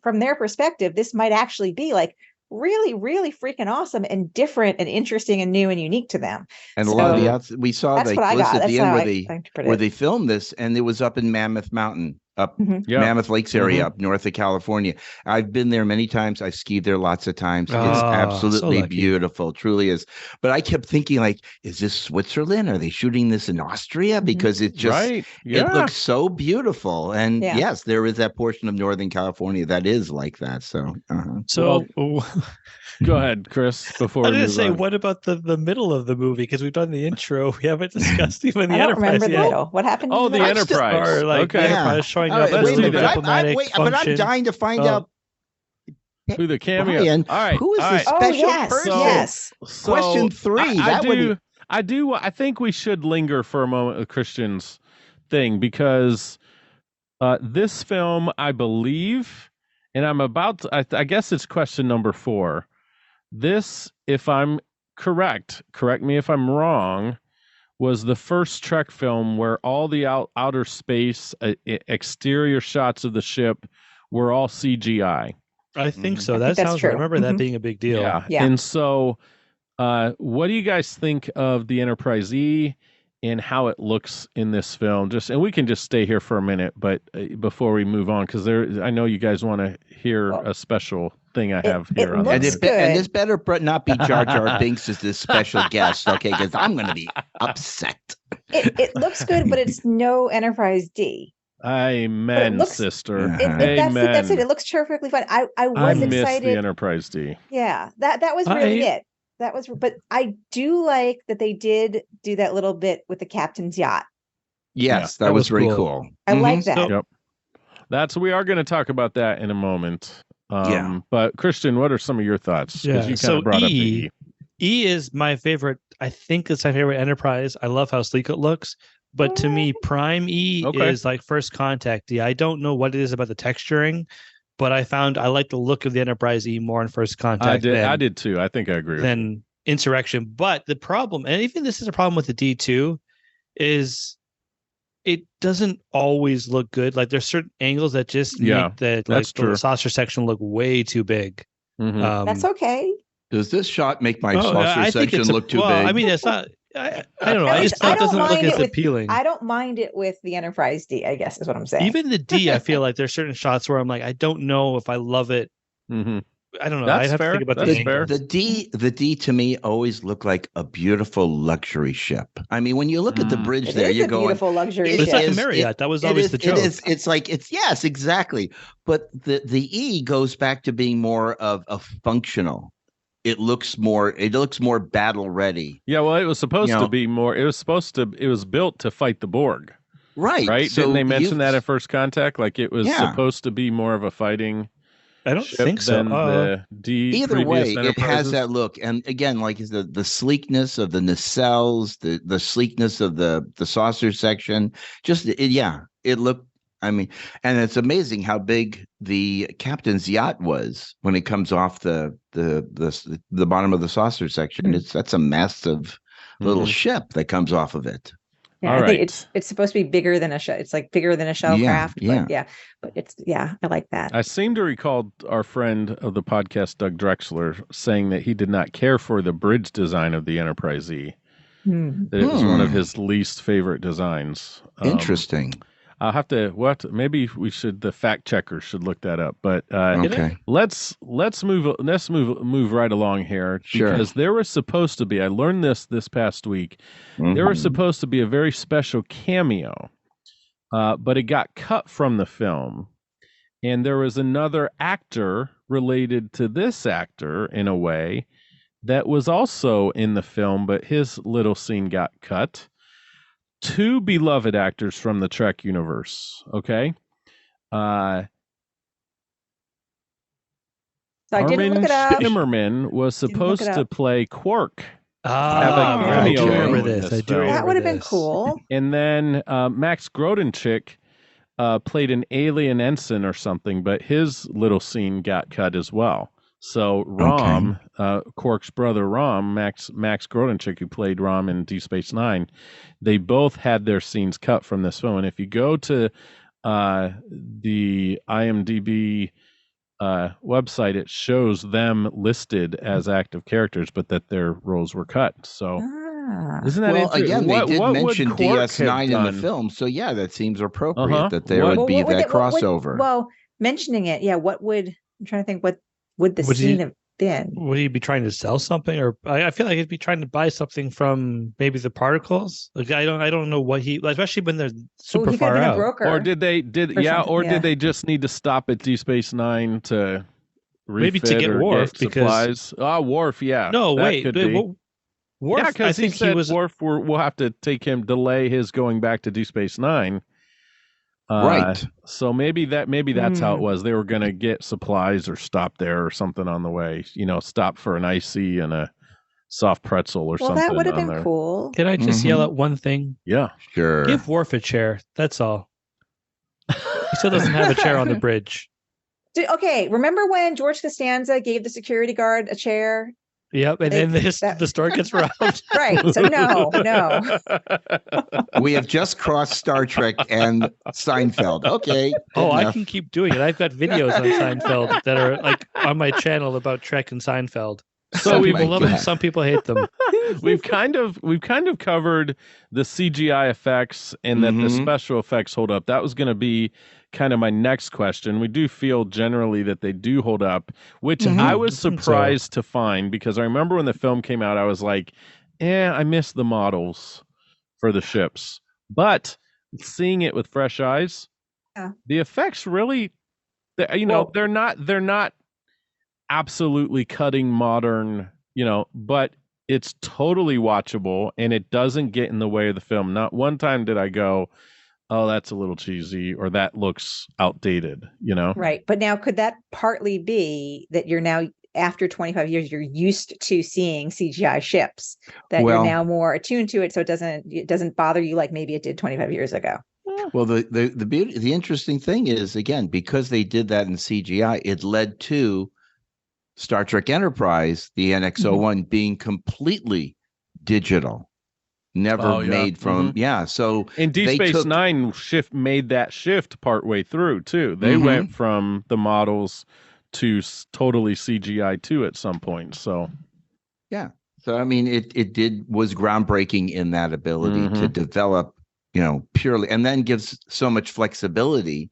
from their perspective, this might actually be like really, really freaking awesome and different and interesting and new and unique to them. And a lot of we saw the clips at the end where they filmed this, and it was up in Mammoth Mountain. up Mhm. Mammoth Lakes area Mhm. up north of California. I've been there many times. I've skied there lots of times. It's Oh, so absolutely lucky. beautiful, truly is. But I kept thinking, like, is this Switzerland? Are they shooting this in Austria? Because it just Right. Yeah. it looks so beautiful. And Yeah. yes, there is that portion of Northern California that is like that. So So Go ahead, Chris, before I we didn't move say on. what about the middle of the movie, because we've done the intro. We haven't discussed even the I don't Enterprise remember the yet. middle. What happened? Oh, in the middle? Enterprise. Or like Okay. the Enterprise showing All up right, as wait a a minute, diplomatic but I'm function. dying to find Oh. out Who the cameo? Brian, All right. who is all the right. Oh special yes, person? yes. So Question 3. I That would do. I think we should linger for a moment with Christian's thing, because this film, I believe, and I'm about to, I guess it's question number 4. This, if I'm correct me if I'm wrong, was the first Trek film where all the outer space exterior shots of the ship were all CGI. I think so. I That think that's sounds right. I true. remember that Mhm. being a big deal. Yeah. Yeah. And so, what do you guys think of the Enterprise E and how it looks in this film? And we can just stay here for a minute, but before we move on, because I know you guys want to hear Well, a special thing I it- have it here. on looks the good. and this better not be Jar Jar Binks as this special guest, okay? Because I'm going to be upset. It looks good, but it's no Enterprise D. Amen, looks- sister. Yeah. That's it. Amen. It looks perfectly fine. I I was miss the excited. Enterprise D. Yeah, that was really it. That was, but I do like that they did do that little bit with the captain's yacht. Yes, that that was was very cool. cool. I like Mhm. that. Yep. We are going to talk about that in a moment. Yeah. But Christian, what are some of your thoughts? Yeah, Because you kind so of brought up the E. E is my favorite. I think it's my favorite Enterprise. I love how sleek it looks. But to me, Prime E Okay. is like First Contact E. I don't know what it is about the texturing, but I like the look of the Enterprise E more in First Contact I did too. I think I agree with you. than Insurrection. But the problem, and even this is a problem with the D2, is it doesn't always look good. Like there's certain angles that just make the true. saucer section look way too big. Mhm. That's okay. Does this shot make my I saucer think section it's look too big? I mean, it's not. I don't know. I just I thought it doesn't don't look mind as it with- appealing. I don't mind it with the Enterprise D, I guess is what I'm saying. Even the D, I feel like there's certain shots where I'm like, I don't know if I love it. Mhm. I don't know. That's I'd have fair. to think about That's the fair. angles. The D to me always looked like a beautiful luxury ship. I mean, when you look at the bridge It there, is you're a going, beautiful luxury it It's ship. like a is- Marriott. That was it always is- the joke. It's like yes, exactly. But the E goes back to being more of a functional. It looks more battle ready. Yeah, well, it was supposed You to know- be more. It was built to fight the Borg, Right. right? So Didn't they mention you've- that at First Contact? Like it was Yeah. supposed to be more of a fighting I don't ship think so. than the D. Either previous way, it has Enterprises. that look. And again, like the sleekness of the nacelles, the sleekness of the saucer section. Just it looked. I mean, and it's amazing how big the captain's yacht was when it comes off the bottom of the saucer section. That's a massive little Mhm. ship that comes off of it. Yeah, All I think right. it's supposed to be bigger than a shell. It's like bigger than a shell craft. yeah. But I like that. I seem to recall our friend of the podcast, Doug Drexler, saying that he did not care for the bridge design of the Enterprise E. Hmm. That it was one of his least favorite designs. Interesting. I'll have to maybe we should, the fact checker should look that up. But Okay. let's move right along here, Sure. because there was supposed to be, I learned this past week, there was Mhm. supposed to be a very special cameo, but it got cut from the film, and there was another actor related to this actor in a way that was also in the film, but his little scene got cut. Two beloved actors from the Trek universe. Okay. So I didn't Armin look it up. Shimmerman was Didn't look it supposed to up. play Quark. Oh, Have a I do cameo remember in this. this I do film. remember That would have been this. cool. And then Max Grodenchik played an alien ensign or something, but his little scene got cut as well. So Rom, Quark's brother Rom, Max Grodenchik, who played Rom in Deep Space Nine, they both had their scenes cut from this film. And if you go to the IMDb website, it shows them listed as active characters, but that their roles were cut. So Isn't that Well, interesting? again, they did what would mention Quark have DS9 in the done? film, so yeah, that seems appropriate Uh-huh. that there What- would be what would that it- what would- crossover. well, mentioning it, yeah, I'm trying to think what would the Would scene he- have been? Would he be trying to sell something, or I feel like he'd be trying to buy something from maybe the particles? Like I don't know what he, especially when they're Oh, super he could far have been out. a broker. Or did they something, did they just need to stop at Deep Space Nine to Maybe to refit get or Worf, get because- supplies? Worf, yeah. No, that wait, could wait, be. what- Worf, Yeah, I because he think said he was. Worf, we'll have to delay his going back to Deep Space Nine. Right. So maybe that's how it Hmm. was. They were going to get supplies or stop there or something on the way. Stop for an icy and a soft pretzel or Well, something. that would have on been there. cool. Can I just yell at one thing? Yeah. Sure. Give Worf a chair. That's all. He still doesn't have a chair on the bridge. Okay, remember when George Costanza gave the security guard a chair? Yep, and then that- the store gets robbed. Right. So no. We have just crossed Star Trek and Seinfeld. Okay. good Oh, I enough. can keep doing it. I've got videos on Seinfeld that are like on my channel about Trek and Seinfeld. Some Oh people my love them, God. some people hate them. we've kind of covered the CGI effects and that the Mhm. special effects hold up. That was going to be kind of my next question. We do feel generally that they do hold up, which Mhm. I was I think so. surprised to find, because I remember when the film came out, I was like, I missed the models for the ships. But seeing it with fresh eyes, Yeah. the effects really, Well- they're not absolutely cutting modern, but it's totally watchable and it doesn't get in the way of the film. Not one time did I go, oh, that's a little cheesy or that looks outdated, Right. But now could that partly be that you're now after 25 years, you're used to seeing CGI ships, that Well- you're now more attuned to it, so it doesn't bother you like maybe it did 25 years ago. Well, the beauty, the interesting thing is, again, because they did that in CGI, it led to Star Trek Enterprise, the NX-01, being completely digital, never Oh, yeah. made from So And Deep they Space took- Nine made that shift partway through too. They Mhm. went from the models to totally CGI too at some point. So So I mean, it was groundbreaking in that ability to develop, purely, and then gives so much flexibility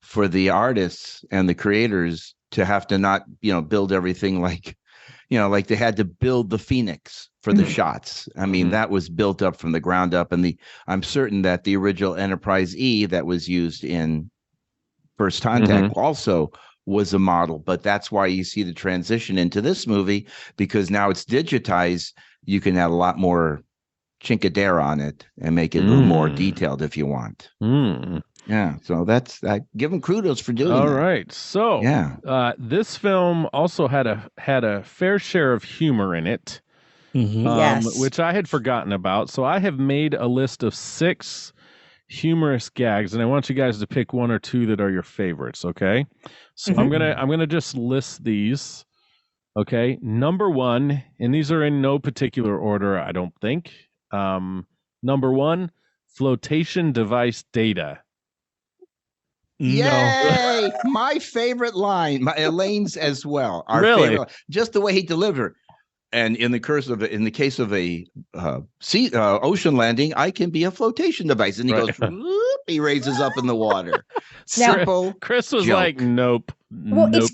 for the artists and the creators to have to not, build everything like they had to build the Phoenix for the shots. I mean, that was built up from the ground up, and I'm certain that the original Enterprise E that was used in First Contact also was a model, but that's why you see the transition into this movie, because now it's digitized. You can add a lot more chinkadera on it and make it a little more detailed if you want. Yeah, so that's give them kudos for doing all that. right. So Yeah. this film also had a fair share of humor in it, Yes. which I had forgotten about. So I have made a list of 6 humorous gags, and I want you guys to pick 1 or 2 that are your favorites. Okay, so I'm gonna just list these. Okay, number 1, and these are in no particular order, I don't think. Number 1, flotation device data. Yay! My favorite line, Elaine's as well. Our Really? favorite, just the way he delivered. And in the case of a ocean landing, I can be a flotation device. And he goes, whoop, he raises up in the water. Simple. Chris was joke. like, nope. Well, nope.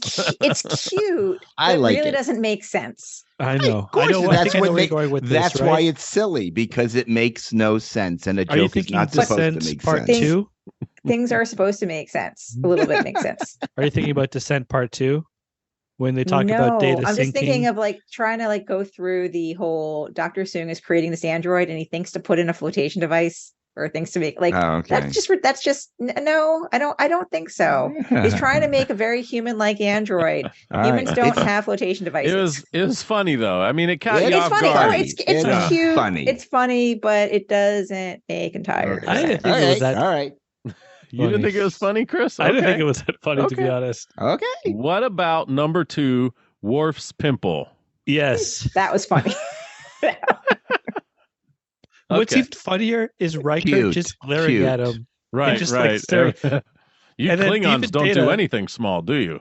it's cute. I It like really it. doesn't make sense. I know. Of course, I know. I that's think I know what where you're going with that's this, why right? it's silly, because it makes no sense, and a Are you joke is thinking not supposed to Descent make Part sense. 2? Things are supposed to make sense. A little bit makes sense. Are you thinking about Descent Part 2? When they talk about data I'm syncing? just thinking of trying to go through the whole Dr. Soong is creating this android and he thinks to put in a flotation device or things to make Oh, okay. that's just no, I don't think so. He's trying to make a very human-like android. All Humans right. don't It's- have flotation devices. It was funny though. I mean, it caught It you is off funny. guard. Oh, it's It's cute. funny. It's funny, but it doesn't make entire Okay. I didn't sense. think All it was right. that All right. You didn't think it was funny, Chris? I didn't Okay. think it was that funny, to be Okay. honest. Okay. What about number 2, Worf's pimple? Yes. That was funny. What's Okay. even funnier is Riker Cute, just glaring cute. at him. Right, just, right. staring. You And then Klingons even don't do Data- anything small, do you?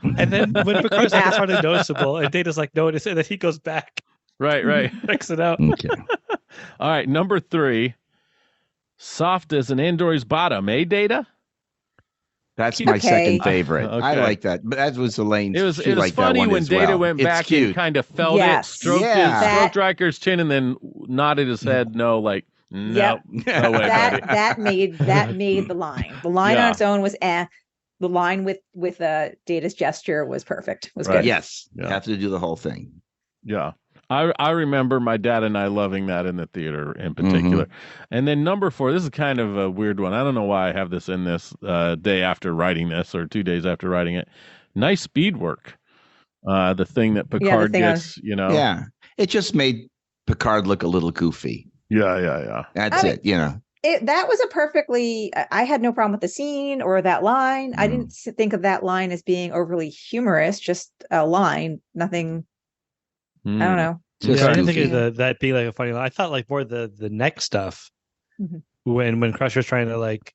And then when Picard's like, it's hardly noticeable, and Data's like, notice, and then he goes back. Right. Fix it out. Okay. All right, number 3. Soft as an android's bottom, Data? That's my second Okay. favorite. I Okay. like that. But that was Elaine's. It was She liked that funny one when as Data well. went It's back cute. and kind of felt Yes. it, stroked Yeah. stroked Riker's chin, and then nodded his head. No, like no, Yep. no way, buddy. that made the line. The line Yeah. on its own was The line with Data's gesture was perfect. Was Right. good. Yes. Yeah. You have to do the whole thing. Yeah. I remember my dad and I loving that in the theater in particular. And then number 4, this is kind of a weird one. I don't know why I have this in this day after writing this or 2 days after writing it. Nice speed work. The thing that Picard thing gets, Yeah. It just made Picard look a little goofy. Yeah. That's I it, That was a perfectly. I had no problem with the scene or that line. I didn't think of that line as being overly humorous. Just a line. Nothing. I don't know. Just I didn't goofy. think of that being like a funny line. I thought like more the neck stuff Mhm. when Crusher's trying to like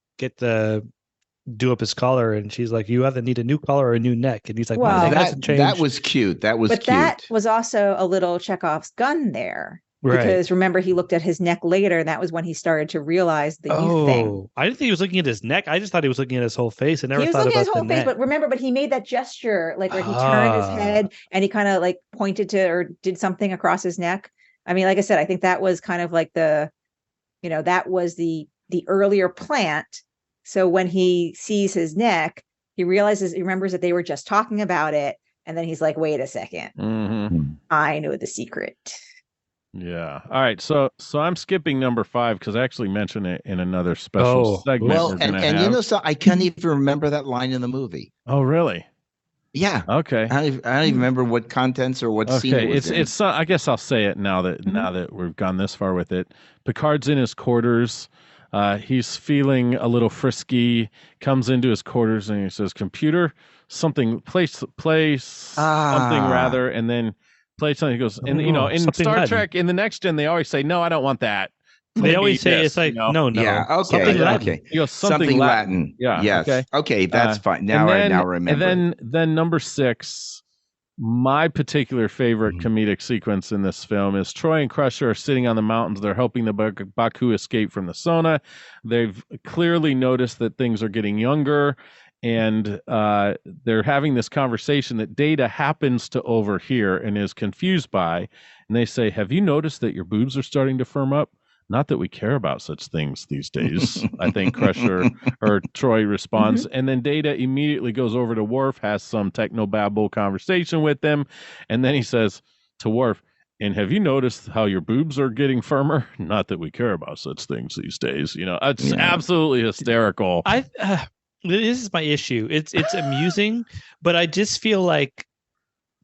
do up his collar, and she's like, "You either need a new collar or a new neck," and he's like, Well, "My neck hasn't changed." That was cute. That was But cute. that was also a little Chekhov's gun there. Right. Because remember, he looked at his neck later, and that was when he started to realize the youth thing. I didn't think he was looking at his neck. I just thought he was looking at his whole face. I never He was thought looking at about his whole the face, neck. but remember, he made that gesture, like where he turned his head and he kind of like pointed to or did something across his neck. I mean, like I said, I think that was kind of like that was the earlier plant. So when he sees his neck, he remembers that they were just talking about it, and then he's like, "Wait a second, I know the secret." Yeah. All right. So I'm skipping number 5 because I actually mentioned it in another special segment. Well, we're gonna and have. so I can't even remember that line in the movie. Oh, really? Yeah. Okay. I don't even remember what contents or what scene it was in. It's. I guess I'll say it now that we've gone this far with it. Picard's in his quarters. He's feeling a little frisky. Comes into his quarters and he says, "Computer, play something rather," and then play something. He goes, and in Star Latin. Trek, in the Next Gen, they always say, "No, I don't want that." They always say it's like, no. Yeah. Okay. Something Latin. Okay. He goes, Something Latin. Yeah. Yes. Okay. Okay. That's fine. Now I remember. And then number 6, my particular favorite comedic sequence in this film is Troy and Crusher are sitting on the mountains. They're helping the Baku escape from the Sona. They've clearly noticed that things are getting younger, and they're having this conversation that Data happens to overhear and is confused by. And they say, "Have you noticed that your boobs are starting to firm up? Not that we care about such things these days." I think Crusher or Troy responds. And then Data immediately goes over to Worf, has some technobabble conversation with them. And then he says to Worf, "And have you noticed how your boobs are getting firmer? Not that we care about such things these days." It's absolutely hysterical. This is my issue. It's amusing, but I just feel like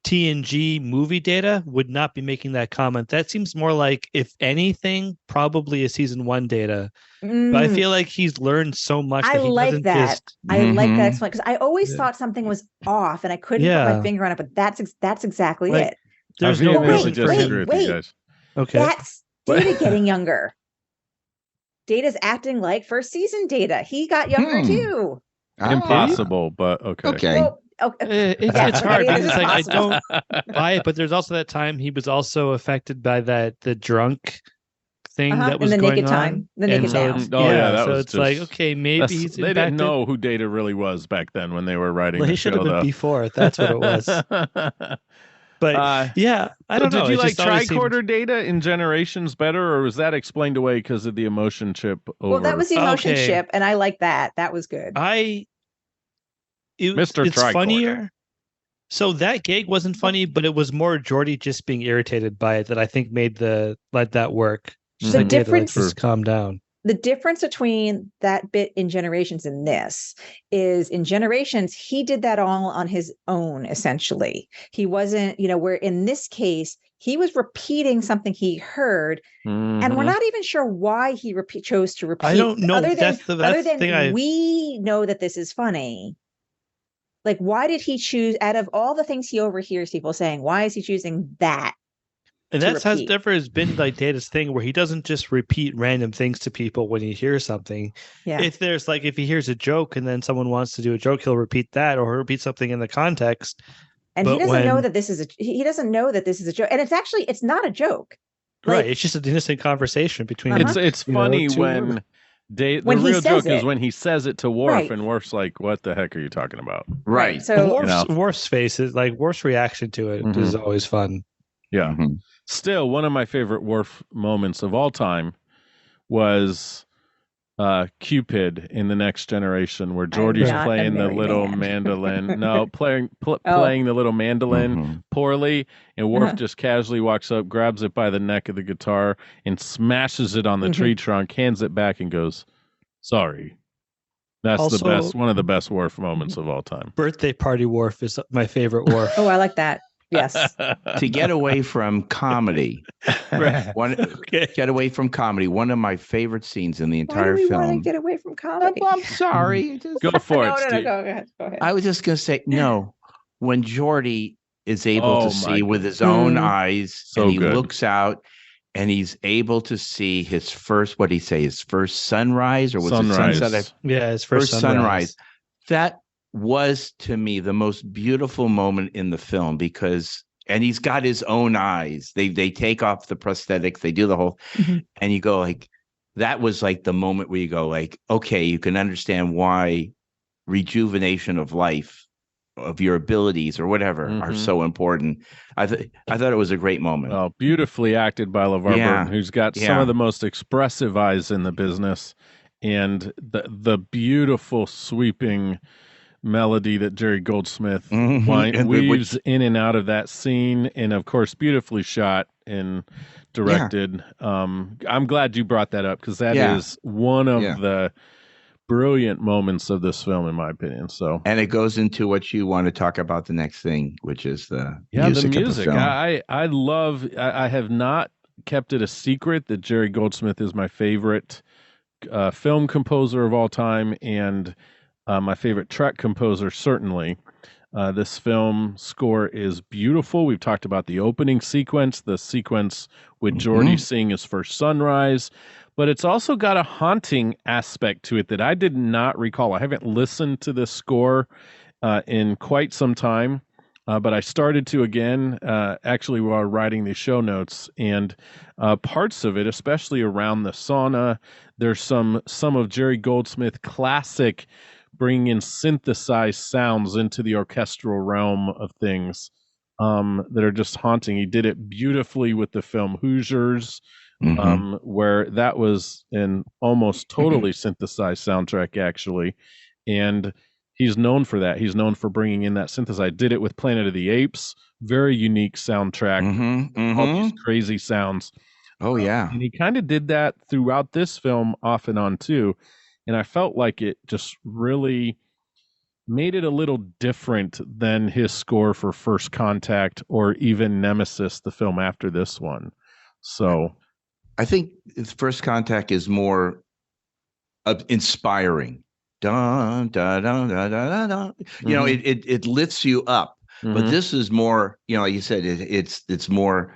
TNG movie Data would not be making that comment. That seems more like, if anything, probably a season 1 Data. But I feel like he's learned so much. I like that. I like that explanation, because I always thought something was off and I couldn't put my finger on it. But that's exactly like, it. There's no reason reason to for disagree him. with you guys. Okay. That's Data getting younger. Data's acting like first season Data. He got younger too. Impossible, but okay. Okay. Well, It's hard It is because I possible. don't buy it, but there's also that time he was also affected by the drunk thing that was in the going naked on. time, the naked so down. that so was it's like, just- okay, maybe he's They impacted. didn't know who Data really was back then when they were writing Well, the he should show, have been though. before. That's what it was. But I don't know. Did you It like just always seemed- tricorder Data in Generations better, or was that explained away because of the emotion chip? Well, that was the emotion Okay. chip, and I like that. That was good. Mr. It's Tricorder. funnier. So that gag wasn't funny, but it was more Geordi just being irritated by it that I think let that work. She's The like, "Data, difference- let's just calm down." The difference between that bit in Generations and this is, in Generations, he did that all on his own, essentially. He wasn't, where in this case, he was repeating something he heard, and we're not even sure why he chose to repeat. I don't know. Other than, That's the thing we know that this is funny. Like, why did he choose, out of all the things he overhears people saying, why is he choosing that? And to that's how repeat? never has been like Data's thing, where he doesn't just repeat random things to people when he hears something. Yeah. If he hears a joke and then someone wants to do a joke, he'll repeat that, or he'll repeat something in the context. And he doesn't know that this is he doesn't know that this is a joke. And it's not a joke. Right. It's just an innocent conversation between It's funny when the real joke is when he says it to Worf, and Worf's like, "What the heck are you talking about?" Right. So Worf's face is like Worf's reaction to it is always fun. Yeah. Still, one of my favorite Worf moments of all time was Cupid in The Next Generation, where Geordi's playing the little mandolin. No, playing the little mandolin poorly, and Worf just casually walks up, grabs it by the neck of the guitar, and smashes it on the tree trunk, hands it back, and goes, "Sorry." That's also one of the best Worf moments of all time. Birthday Party Worf is my favorite Worf. Oh, I like that. Yes. To get away from comedy. Get away from comedy. One of my favorite scenes in the entire film. Want to get away from comedy? I'm sorry. Go for it. No, go ahead. I was just going to say, no, when Geordi is able to see with his own eyes, and he looks out and he's able to see his first, what did he say, his first sunrise, or was it sunset? Yeah, his first sunrise. That was, to me, the most beautiful moment in the film, because he's got his own eyes. They take off the prosthetics, they do the whole, and you go like, that was like the moment where you go like, okay, you can understand why rejuvenation of life, of your abilities or whatever, are so important. I thought it was a great moment. Oh, beautifully acted by LeVar Burton, who's got some of the most expressive eyes in the business, and the beautiful sweeping melody that Jerry Goldsmith weaves in and out of that scene, and of course beautifully shot and directed. I'm glad you brought that up, because that is one of the brilliant moments of this film, in my opinion. So, and it goes into what you want to talk about the next thing, which is the music. The music. Of the film. I have not kept it a secret that Jerry Goldsmith is my favorite film composer of all time, and my favorite Trek composer, certainly. This film score is beautiful. We've talked about the opening sequence, the sequence with Geordi seeing his first sunrise, but it's also got a haunting aspect to it that I did not recall. I haven't listened to this score in quite some time, but I started to again, actually, while writing the show notes, and parts of it, especially around the sauna, there's some of Jerry Goldsmith classic bringing in synthesized sounds into the orchestral realm of things that are just haunting. He did it beautifully with the film Hoosiers, where that was an almost totally synthesized soundtrack, actually. And he's known for that. He's known for bringing in that synthesized. Did it with Planet of the Apes. Very unique soundtrack. All these crazy sounds. Oh, yeah. And he kind of did that throughout this film off and on, too. And I felt like it just really made it a little different than his score for First Contact or even Nemesis, the film after this one. So I think First Contact is more inspiring. Dun, dun, dun, dun, dun, dun. You know, it lifts you up. But this is more, you know, like you said, it's more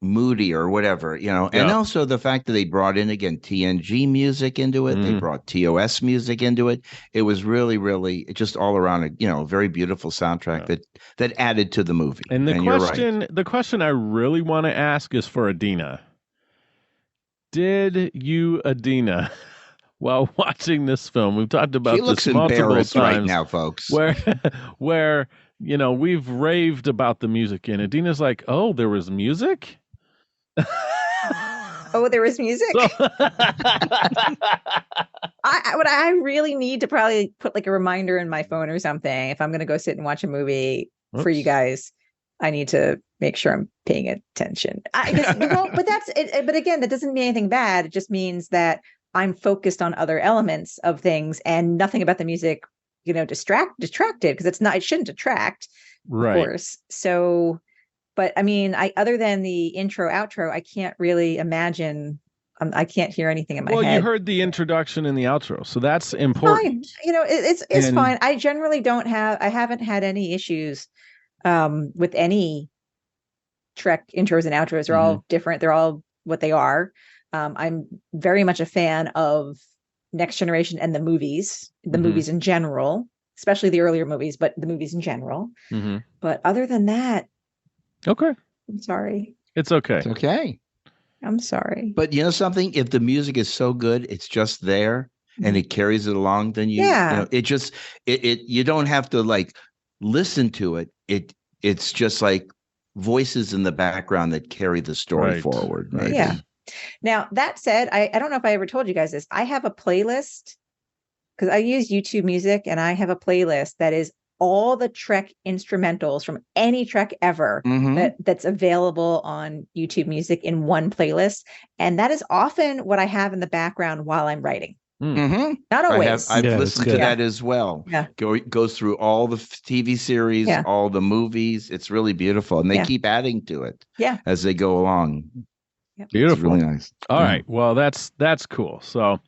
moody or whatever, you know. And also the fact that they brought in again TNG music into it, they brought TOS music into it. It was really just all around a, you know, very beautiful soundtrack that added to the movie. And the question I really want to ask is for Adina. Did you, Adina, while watching this film, we've talked about this multiple times right now, folks, where you know, we've raved about the music, and Adina's like, "Oh, there was music." Oh, there was music. I really need to probably put like a reminder in my phone or something. If I'm going to go sit and watch a movie for you guys, I need to make sure I'm paying attention. But that's it. But again, that doesn't mean anything bad. It just means that I'm focused on other elements of things, and nothing about the music, you know, distracted, because it shouldn't detract, right? Of course. So. But I mean, other than the intro, outro, I can't really imagine. I can't hear anything in my head. Well, you heard the introduction and the outro, so that's important. Fine. You know, it's fine. I generally I haven't had any issues with any Trek intros and outros. They're all different. They're all what they are. I'm very much a fan of Next Generation and the movies in general. especially the earlier movies, but the movies in general. Mm-hmm. But other than that, Okay. I'm sorry. It's okay. It's okay. I'm sorry. But you know something? If the music is so good, it's just there and it carries it along, then you know, it just you don't have to like listen to it. It's just like voices in the background that carry the story forward. Maybe. Yeah. Now, that said, I don't know if I ever told you guys this. I have a playlist because I use YouTube Music, and I have a playlist that is all the Trek instrumentals from any Trek ever that's available on YouTube Music in one playlist. And that is often what I have in the background while I'm writing. Mm-hmm. Not always. I've listened to that as well. Yeah. Goes through all the TV series, all the movies. It's really beautiful. And they keep adding to it as they go along. Yep. Beautiful. It's really nice. All right. Well, that's cool. So,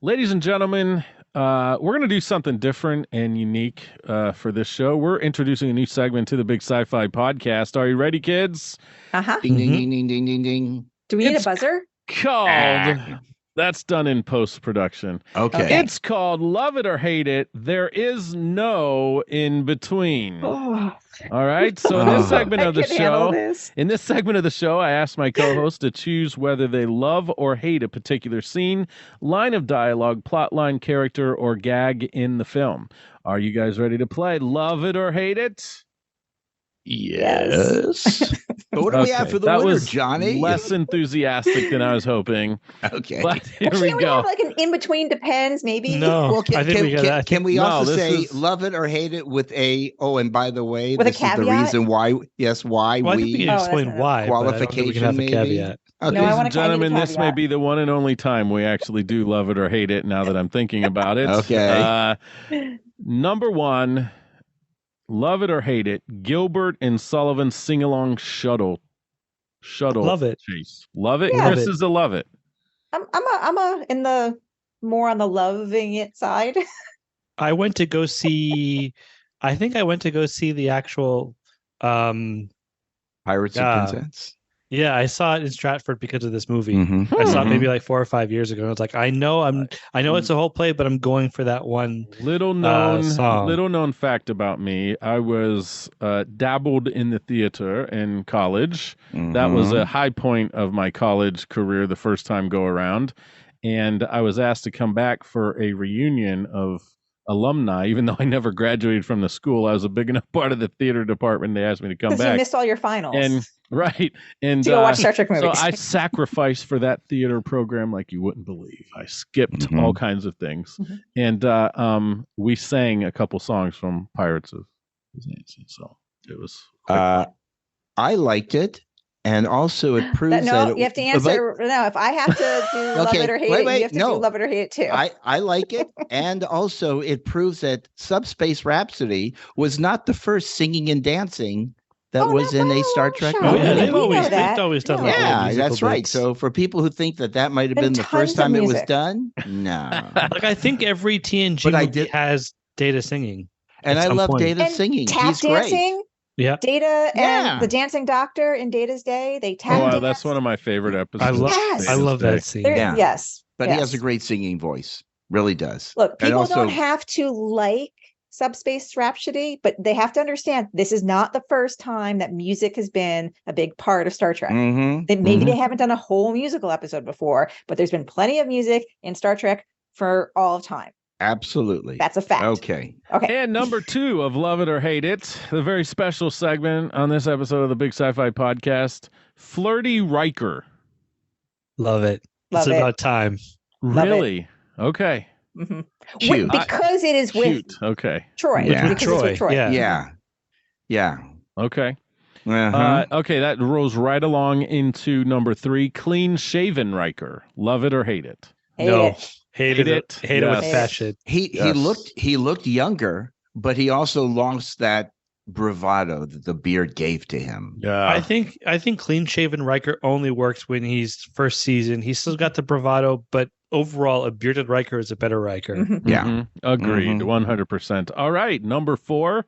ladies and gentlemen, we're going to do something different and unique for this show. We're introducing a new segment to the Big Sci-Fi podcast. Are you ready, kids? Uh-huh. Ding, ding, ding, ding, ding, ding, ding. Do we need a buzzer? Called... That's done in post-production. Okay. It's called Love It or Hate It. There is no in between. Oh. All right. So in this segment of the show, I asked my co-host to choose whether they love or hate a particular scene, line of dialogue, plot line, character, or gag in the film. Are you guys ready to play Love It or Hate It? Yes. But what do we have for the winner, was Johnny? Less enthusiastic than I was hoping. Okay. But here Can't we go. Have like an in-between depends, maybe? No. Well, can we also say is... love it or hate it with a, and by the way, with this a caveat? is the reason why, why well, I think we can explain why. Qualification, we can have a caveat. Okay. No, ladies and gentlemen, this may be the one and only time we actually do love it or hate it now that I'm thinking about it. Okay. Number one, love it or hate it, Gilbert and Sullivan sing-along shuttle love it. chase. Love it? Yeah. Chris is a love it. I'm in the more on the loving it side. I went to go see the actual Pirates of Penzance. Yeah, I saw it in Stratford because of this movie. Mm-hmm. I saw it maybe like 4 or 5 years ago. I was like, I know it's a whole play, but I'm going for that one Little known fact about me. I was dabbled in the theater in college. Mm-hmm. That was a high point of my college career the first time go around. And I was asked to come back for a reunion of alumni, even though I never graduated from the school. I was a big enough part of the theater department. They asked me to come back. You missed all your finals. And to go watch Star Trek movies. So I sacrificed for that theater program like you wouldn't believe. I skipped all kinds of things. And we sang a couple songs from Pirates of Penzance. So it was I liked it. And also it proves that you have to answer. No, if I have to do love it or hate it, you have to do love it or hate it too. I like it. And also it proves that Subspace Rhapsody was not the first singing and dancing that was in a Star Trek movie. Yeah, they've always done that. Yeah, that's right. So for people who think that might have been the first time it was done, no. Like I think every TNG movie has Data singing. And I love Data singing. He's dancing. Great. Yeah, Data and the dancing doctor in Data's Day. They tap dance. That's one of my favorite episodes. I love that scene. Yes, but he has a great singing voice. Really does. Look, people don't have to like Subspace Rhapsody, but they have to understand this is not the first time that music has been a big part of Star Trek. Maybe they haven't done a whole musical episode before, but there's been plenty of music in Star Trek for all of time. Absolutely. That's a fact. Okay. And number 2 of Love It or Hate It, the very special segment on this episode of the Big Sci-Fi Podcast, Flirty Riker. Love it. It's about time. Really? Okay. Cute. Because it is with Troy. Yeah. Because it's with Troy. Yeah. Okay. Okay, that rolls right along into number 3, Clean Shaven Riker. Love it or hate it? Hated it. Hate it with passion. He looked younger, but he also lost that bravado that the beard gave to him. Yeah. I think clean shaven Riker only works when he's first season. He's still got the bravado, but overall a bearded Riker is a better Riker. Yeah. Agreed. 100%. All right, number 4,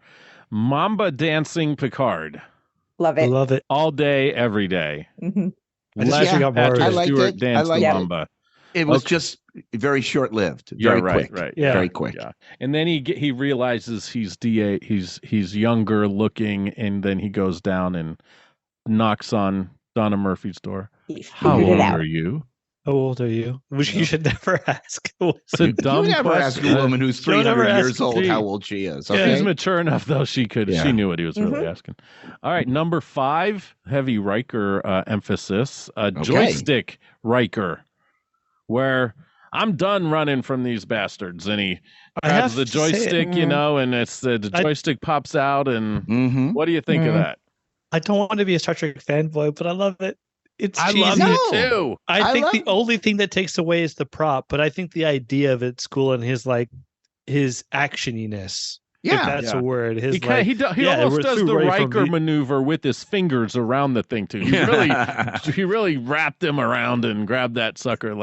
Mamba dancing Picard. Love it. All day, every day. I like Stewart it. dance I like Mamba. It was just very short-lived, very quick. Right. Yeah. Very quick. Yeah. And then he realizes he's he's younger looking, and then he goes down and knocks on Donna Murphy's door. He How figured it old out. are you? How old are you? Which you should never ask. It's a dumb You never ask question. a woman who's Don't ever 300 ask years old me. how old she is. Yeah. Okay? She's mature enough, though. She knew what he was really asking. All right, number 5, heavy Riker emphasis, joystick Riker, where I'm done running from these bastards. And he grabs the joystick, and it's the joystick pops out. And Mhm. what do you think of that? I don't want to be a Star Trek fanboy, but I love it. It's I cheesy. love No. it too. I think love the it. only thing that takes away is the prop, but I think the idea of it, school and his actioniness. If Yeah. that's a word. His He almost we're does through the right from Riker the- maneuver with his fingers around the thing too. He really wrapped him around and grabbed that sucker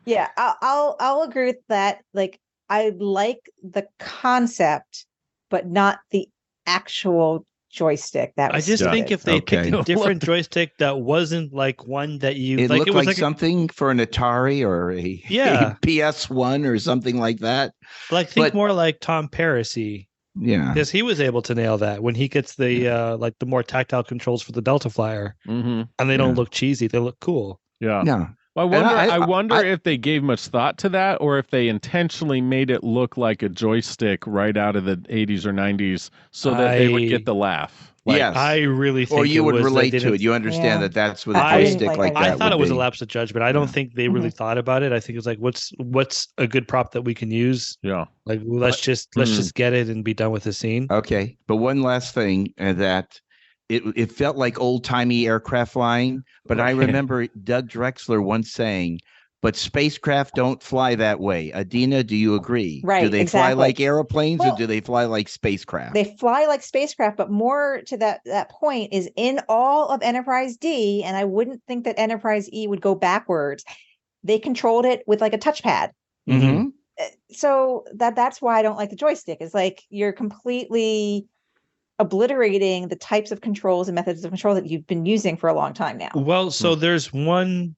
Yeah, I'll agree with that. Like, I like the concept, but not the actual joystick. That I was just think stupid. if they Okay. picked a different joystick that wasn't like one that you It like, looked it was like something for an Atari or a Yeah. PS1 or something like that. like think but- more like Tom Paris-y, Yeah. because he was able to nail that when he gets the like the more tactile controls for the Delta Flyer, Mm-hmm. and they don't Yeah. look cheesy; they look cool. Yeah. No. I wonder. I- I wonder I- if they gave much thought to that, or if they intentionally made it look like a joystick right out of the 80s or 90s, so that they would get the laugh. Yes. I really think Or you it would was they relate to didn't- it. You understand Yeah. that that's what a I didn't joystick like that I thought it would was a be. lapse of judgment. I don't Yeah. think they really thought about it. I think it's like, what's a good prop that we can use? Yeah. Like, let's just get it and be done with the scene. Okay, but one last thing, that it felt like old timey aircraft flying. But I Right. remember Doug Drexler once saying, "But spacecraft don't fly that way." Adina, do you agree? Right, Do they fly exactly. like airplanes Well, or do they fly like spacecraft? They fly like spacecraft, but more to that point is in all of Enterprise D, and I wouldn't think that Enterprise E would go backwards. They controlled it with like a touchpad. Mhm. So that's why I don't like the joystick. It's like you're completely obliterating the types of controls and methods of control that you've been using for a long time now. Well, so there's one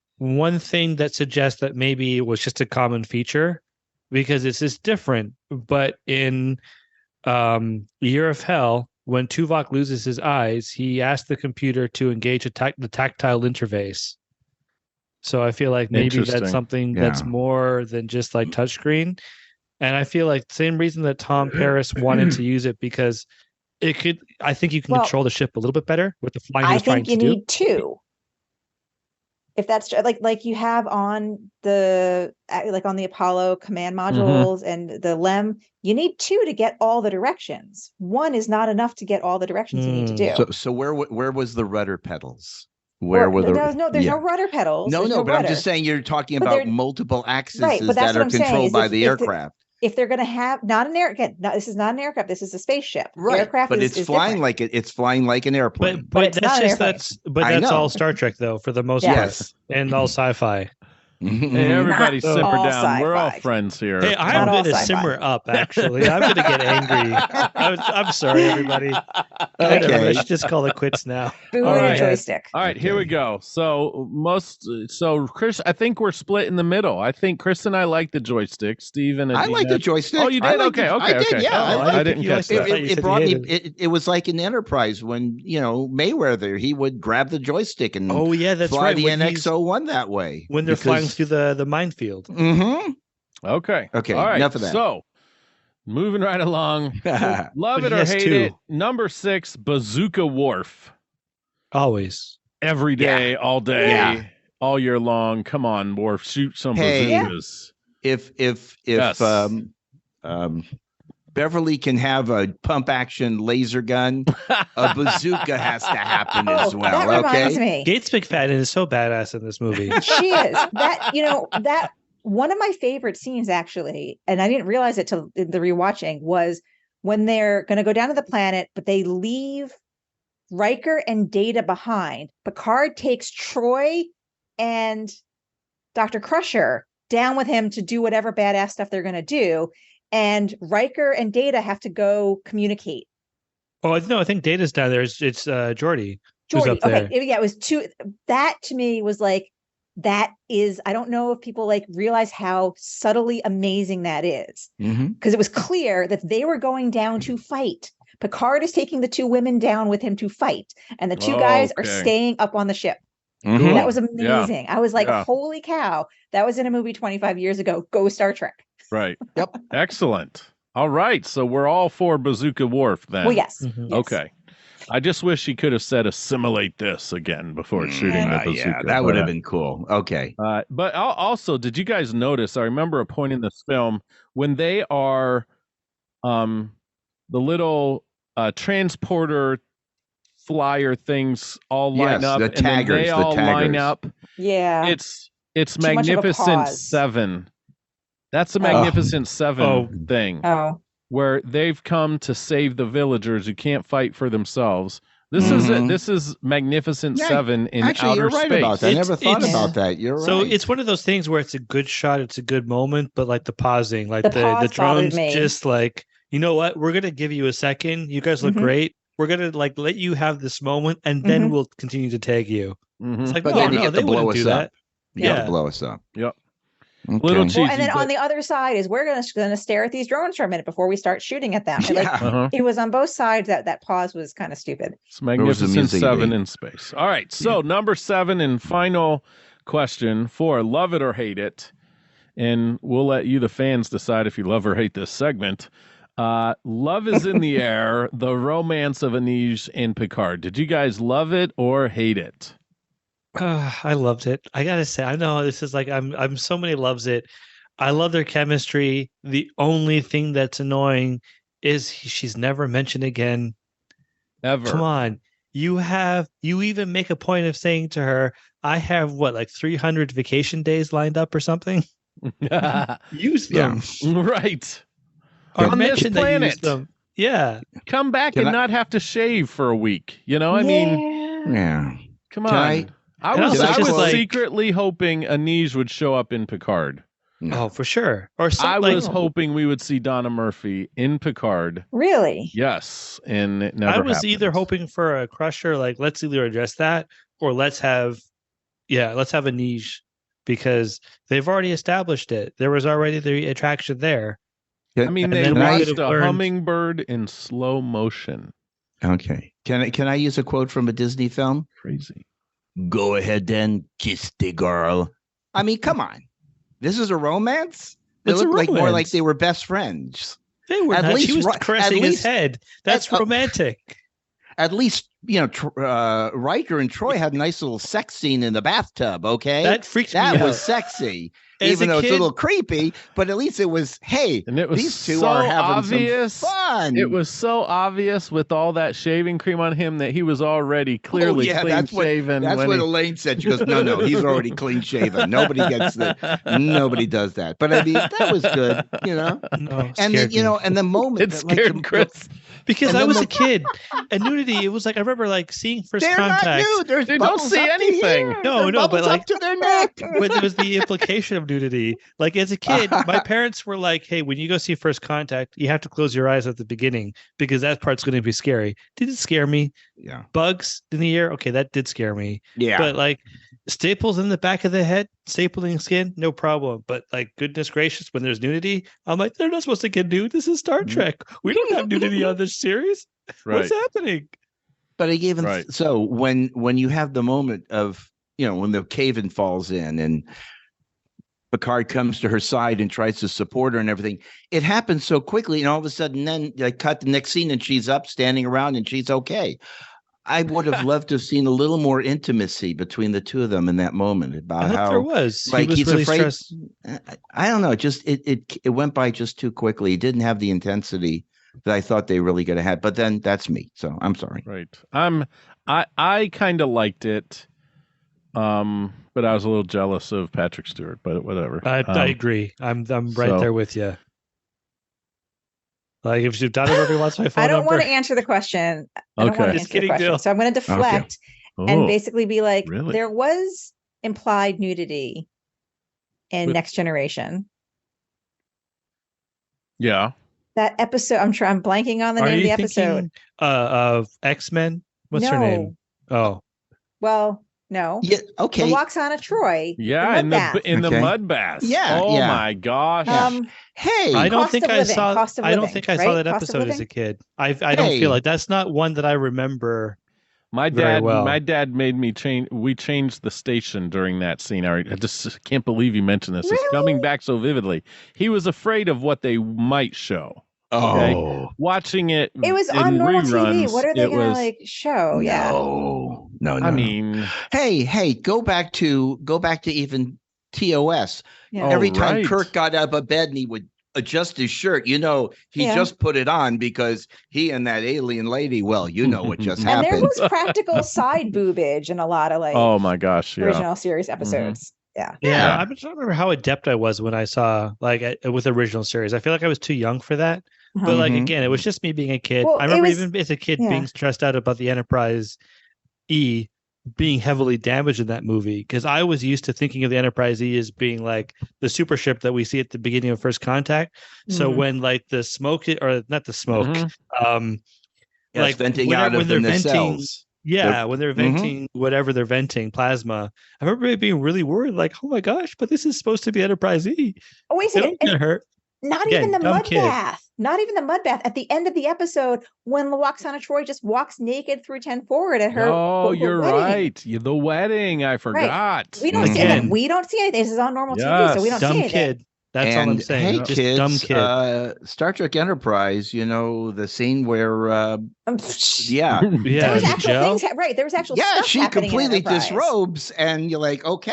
thing that suggests that maybe it was just a common feature, because it's just different. But in Year of Hell, when Tuvok loses his eyes, he asked the computer to engage the tactile interface. So I feel like maybe Interesting. that's something that's Yeah. more than just like touchscreen. And I feel like same reason that Tom Paris wanted to use it, because it could. I think you can Well, control the ship a little bit better with the flying he I was trying think you to do. need two. If that's like you have on the on the Apollo command modules and the LEM, you need two to get all the directions. One is not enough to get all the directions you need to do. So where was the rudder pedals? Where were the there's no yeah. rudder pedals. No, There's no, but I'm rudder. just saying you're talking But about they're- multiple axes Right, but that's that what are I'm saying, controlled is by if- the if the- aircraft. If they're going to have this is not an aircraft. This is a spaceship. Right, Aircraft but is it's flying different. it's flying like an airplane. But it's that's not an just airplane. I that's know. all Star Trek though, for the most Yeah. part, Yes. and all sci-fi. Hey, everybody, Not simmer all down. We're all sci-fi. friends here. Hey, I'm Not all going to sci-fi. simmer up. Actually, I'm going to get angry. I'm sorry, everybody. Okay. I should just call it quits now. Boo All and right. a joystick. All right, here we go. So Chris, I think we're split in the middle. I think Chris and I like the joystick. Steve and I Adina. like the joystick. Oh, you I did? liked Okay, it. okay, I did, okay. yeah. Oh, I I didn't you catch liked that. I thought you It said brought you me. hated It was like in Enterprise when Mayweather he would grab the joystick and Oh yeah, that's fly right. the When he's- NX-01 that way when they're flying through the minefield. Mm-hmm. Okay. Okay, All right. enough of that. So, moving right along. Love But it he or has hate two. it. Number 6, Bazooka Wharf. Always. Every day, all day, Yeah. all year long. Come on, Wharf. Shoot some Hey. bazookas. If Yes. Beverly can have a pump action laser gun, a bazooka has to happen as that well. reminds Okay. me. Gates McFadden is so badass in this movie. She is that one of my favorite scenes actually, and I didn't realize it till the rewatching, was when they're going to go down to the planet, but they leave Riker and Data behind. Picard takes Troy and Dr. Crusher down with him to do whatever badass stuff they're going to do, and Riker and Data have to go communicate. Oh no, I think Data's down there. It's Geordi. Who's Jordy, up there. okay, yeah, it was two. That to me was like that is, I don't know if people like realize how subtly amazing that is. Because it was clear that they were going down to fight. Picard is taking the two women down with him to fight, and the two guys are staying up on the ship. Cool. That was amazing. Yeah. I was like, holy cow, that was in a movie 25 years ago. Go Star Trek. Right. Yep. Excellent. All right. So we're all for Bazooka Wharf then. Well, yes. Yes. Okay. I just wish he could have said assimilate this again before shooting the bazooka. Yeah, that would have been cool. Okay. But also, did you guys notice? I remember a point in this film when they are the little transporter flyer things all line up, the and then they all line up. Yeah. It's Magnificent Seven. That's the Magnificent Seven thing. Where they've come to save the villagers who can't fight for themselves. This is Magnificent Seven in actually, outer you're right space. about that. I never thought about that. You're right. So it's one of those things where it's a good shot, it's a good moment, but like the pausing, like the drones just like, you know what? We're gonna give you a second. You guys look great. We're gonna like let you have this moment, and then we'll continue to tag you. It's like, but then you get to blow us up. You have to blow us up. Yep. Okay. Little cheesy. And then on the other side is we're gonna stare at these drones for a minute before we start shooting at them. It was on both sides. That pause was kind of stupid. It's Magnificent Seven in space. All right. So number 7 and final question for Love It or Hate It. And we'll let you, the fans, decide if you love or hate this segment. Love is in the Air, the romance of Anij and Picard. Did you guys love it or hate it? I loved it. I gotta say, I know this is like I'm so many loves it. I love their chemistry. The only thing that's annoying is she's never mentioned again. Ever. Come on. You even make a point of saying to her, I have like 300 vacation days lined up or something. Use them. Right. Or on mention this planet. That use them. Yeah. Come back and not have to shave for a week. You know, I mean, yeah. Come on. I was secretly hoping Anij would show up in Picard. Oh, for sure. Or I was hoping we would see Donna Murphy in Picard. Really? Yes, and it never. I was happened. either hoping for a Crusher, like let's either address that, or let's have Anij, because they've already established it. There was already the attraction there. I mean, they watched a hummingbird in slow motion. Okay. Can I use a quote from a Disney film? Crazy. Go ahead then, kiss the girl. I mean, come on. This is a romance? They look like more like they were best friends. They were not. She was caressing his head. That's romantic. At least, Riker and Troy had a nice little sex scene in the bathtub, okay? That freaked me out. That was sexy. Even though it's a little creepy, but at least it was, hey, and it was these two are having some fun. It was so obvious with all that shaving cream on him that he was already clearly clean shaven. That's what Elaine said. She goes, no, he's already clean shaven. Nobody does that. But I mean, that was good, No, and then, and the moment it scared Chris. Because I was a kid, and nudity, it was like I remember like seeing First Contact. They don't see anything. No, but like up to their neck. But it was the implication of nudity. Like as a kid, my parents were like, "Hey, when you go see First Contact, you have to close your eyes at the beginning because that part's going to be scary." Didn't scare me. Yeah. Bugs in the air. Okay, that did scare me. Yeah. But like staples in the back of the head, stapling skin, no problem. But like, goodness gracious, when there's nudity, I'm like, they're not supposed to get nude. This is Star Trek. We don't have nudity on this series. Right. What's happening? But I gave him so when you have the moment of when the cave-in falls in and Picard comes to her side and tries to support her and everything, it happens so quickly, and all of a sudden then they cut the next scene and she's up standing around and she's okay. I would have loved to have seen a little more intimacy between the two of them in that moment about how there was. Like was he's really afraid. Stressed. I don't know. Just it went by just too quickly. It didn't have the intensity that I thought they really could have had. But then that's me. So I'm sorry. Right. I kind of liked it. But I was a little jealous of Patrick Stewart, but whatever. I agree. I'm right there with you. Like if Donna Murphy wants my phone I don't number. want to answer the question. I don't want to answer the question. So I'm going to deflect and basically be like, there was implied nudity in Next Generation. Yeah. That episode, I'm blanking on the name of the episode. Of X-Men? What's her name? Oh. Well, No. Yeah. Okay. The Waxana Troy. Yeah, the mud bath. in the Okay. mud bath. Yeah, Oh yeah. my gosh. Hey, I don't Cost think of I living, saw. cost of I don't living, think I saw right? that Cost of episode as a living? kid. I don't Hey. feel like that's not one that I remember. My Very dad, well. my dad made me change. We changed the station during that scene. I just can't believe you mentioned this. It's coming Really? back so vividly. He was afraid of what they might show. oh Okay. Watching it It was in on normal reruns, TV. What are they it gonna was. like show? Yeah. no. I mean, Hey, go back to even TOS. Yeah. Every time right. Kirk got out of bed and he would adjust his shirt, he Yeah. just put it on because he and that alien lady, well, what just And there happened. was practical side boobage in a lot of like oh my gosh, yeah. original series episodes. Yeah. Yeah, I'm trying to remember how adept I was when I saw with original series. I feel like I was too young for that. But like again, it was just me being a kid. Well, I remember it was- even as a kid yeah. being stressed out about the Enterprise E being heavily damaged in that movie because I was used to thinking of the Enterprise E as being like the super ship that we see at the beginning of First Contact. So Mhm. when like the smoke or not the smoke, Mhm. Yes, like venting when out they're of the venting, nacelles. yeah, when they're venting whatever they're venting, plasma. I remember being really worried, like, oh my gosh, but this is supposed to be Enterprise E. Oh, wait a They second. don't get hurt. Not Again, even the dumb mud kid. bath. Not even the mud bath. At the end of the episode, when Waxana Troy just walks naked through 10 forward at her. Oh, quote, you're wedding. right. The wedding. I forgot. We don't see Again. anything. We don't see anything. This is on normal TV, so we don't see Dumb anything. kid. That's all I'm And saying. hey, Just kids, dumb kid. Star Trek Enterprise, the scene where, yeah, There Yeah, was the actual gel. things, right? There was actual yeah, stuff she happening in completely Enterprise. disrobes, and you're like, okay,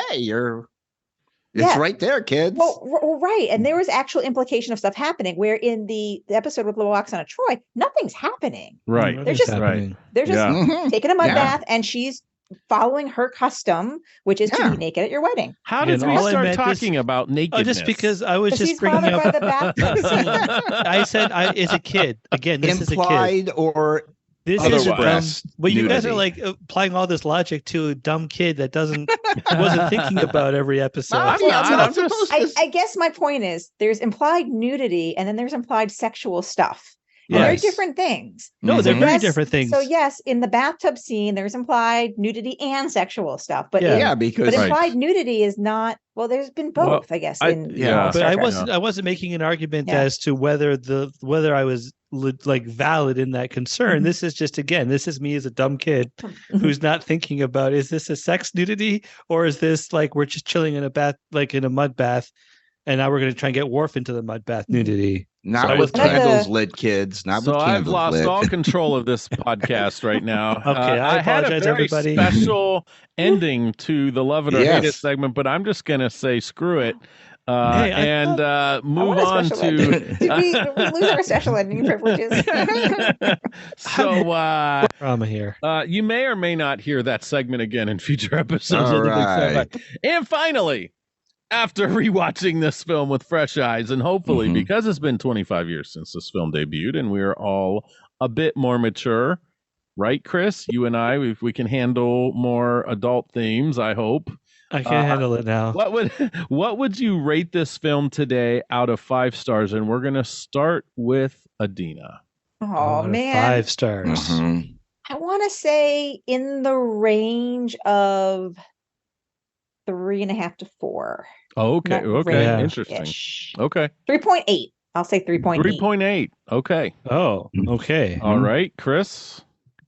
it's Yeah. right there, kids. Well, right, and there was actual implication of stuff happening. Where in the episode with Waxana Troy, nothing's happening. Right. They're just- happening. They're just Yeah. Mhm. taking a mud Yeah. bath, and she's following her custom, which is to Yeah. be naked at your wedding. How Yeah, did and we all I start meant is- talking about Oh, nakedness? just because I was Because just he's bringing bothered up. by the bathtub scene. I said as a kid. Again, this is a kid. Implied or This is a dumb. otherwise But you guys are nudity. like applying all this logic to a dumb kid that wasn't thinking about every episode. I'm Yeah, not. it's not I'm just. supposed to- I guess my point is there's implied nudity and then there's implied sexual stuff. And Yes. they're different things. No, they're Mhm. very Yes, different things. So yes, in the bathtub scene, there's implied nudity and sexual stuff. But Yeah. Yeah, because but Right. implied nudity is not. Well, there's been both, Well, I guess. I- In yeah. But Star I Trek. wasn't making an argument Yeah. as to whether I was like valid in that concern. Mhm. This is just this is me as a dumb kid who's not thinking about, is this a sex nudity or is this like we're just chilling in a bath, like in a mud bath, and now we're going to try and get Worf into the mud bath nudity. not So with One of the- candles lit, kids. Not So with I've candles lost lit. all control of this podcast right now. Okay, I had a apologize, very everybody. special ending to the Love It or Hate It Yes. segment, but I'm just going to say screw it Hey, I and I move want a on special to. ending. Did we lose our special ending privileges? So Drama here. you may or may not hear that segment again in future episodes All of the Big right. Sci-Fi. And finally, after rewatching this film with fresh eyes, and hopefully Mhm. because it's been 25 years since this film debuted, and we're all a bit more mature, right, Chris? You and I, we can handle more adult themes. I hope. I can't handle it now. What would you rate this film today out of 5 stars? And we're gonna start with Adina. Oh Out of man, 5 stars. Mhm. I want to say in the range of 3.5 to 4. Okay, That okay, range-ish. interesting. Okay, 3.8. I'll say 3.8. 3.8. Okay, Oh, okay. all right, Chris.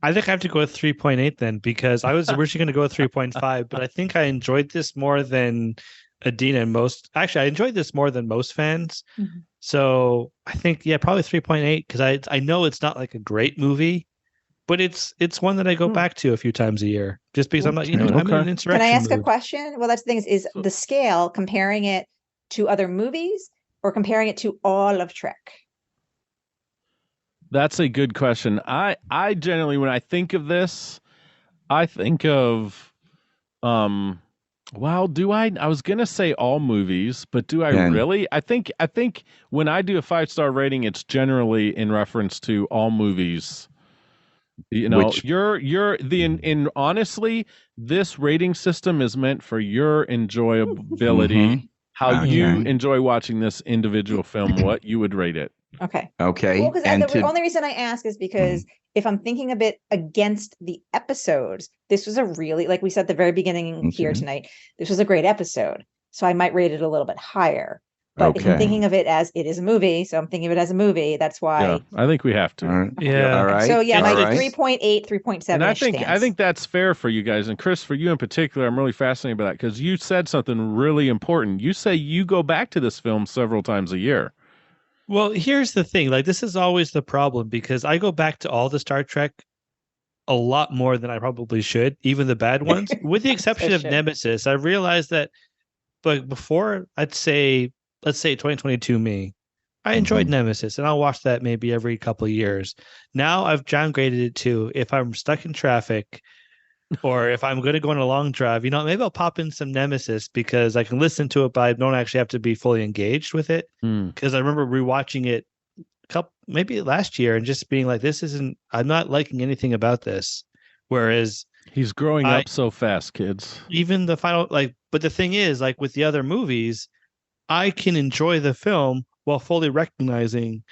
I think I have to go with 3.8 then because I was originally going to go with 3.5, but I think I enjoyed this more than Adina and most. Actually, I enjoyed this more than most fans. Mhm. So I think, yeah, probably 3.8 because I know it's not like a great movie, but it's one that I go Hmm. back to a few times a year just because I'm like, I'm in Okay. an insurrection. Can I ask a mood. question? Well, that's the thing is the scale comparing it to other movies or comparing it to all of Trek? That's a good question. I generally, when I think of this, I think of, well, do I was gonna say all movies, but do I And- really? I think when I do a 5-star rating, it's generally in reference to all movies. You know, Which- in honestly, this rating system is meant for your enjoyability, Mhm. how you Okay. enjoy watching this individual film, what you would rate it. Okay. Okay. Well, because And the only reason I ask is because if I'm thinking of it against the episodes, this was a really, like we said at the very beginning here tonight, this was a great episode. So I might rate it a little bit higher. But if I'm thinking of it as it is a movie, so I'm thinking of it as a movie, that's why. Yeah, I think we have to. All right. Yeah. All right. So yeah, my All right. 3.8, 3.7. And I think that's fair for you guys. And Chris, for you in particular, I'm really fascinated by that because you said something really important. You say you go back to this film several times a year. Well, here's the thing. Like, this is always the problem because I go back to all the Star Trek a lot more than I probably should, even the bad ones, with the exception of Nemesis. I realized that, but before, let's say 2022 me, I enjoyed Nemesis, and I'll watch that maybe every couple of years. Now I've downgraded it to if I'm stuck in traffic or if I'm going to go on a long drive, maybe I'll pop in some Nemesis because I can listen to it, but I don't actually have to be fully engaged with it. Because I remember rewatching it maybe last year and just being like, I'm not liking anything about this. Whereas he's growing up so fast, kids. Even the final, but the thing is, like with the other movies, I can enjoy the film while fully recognizing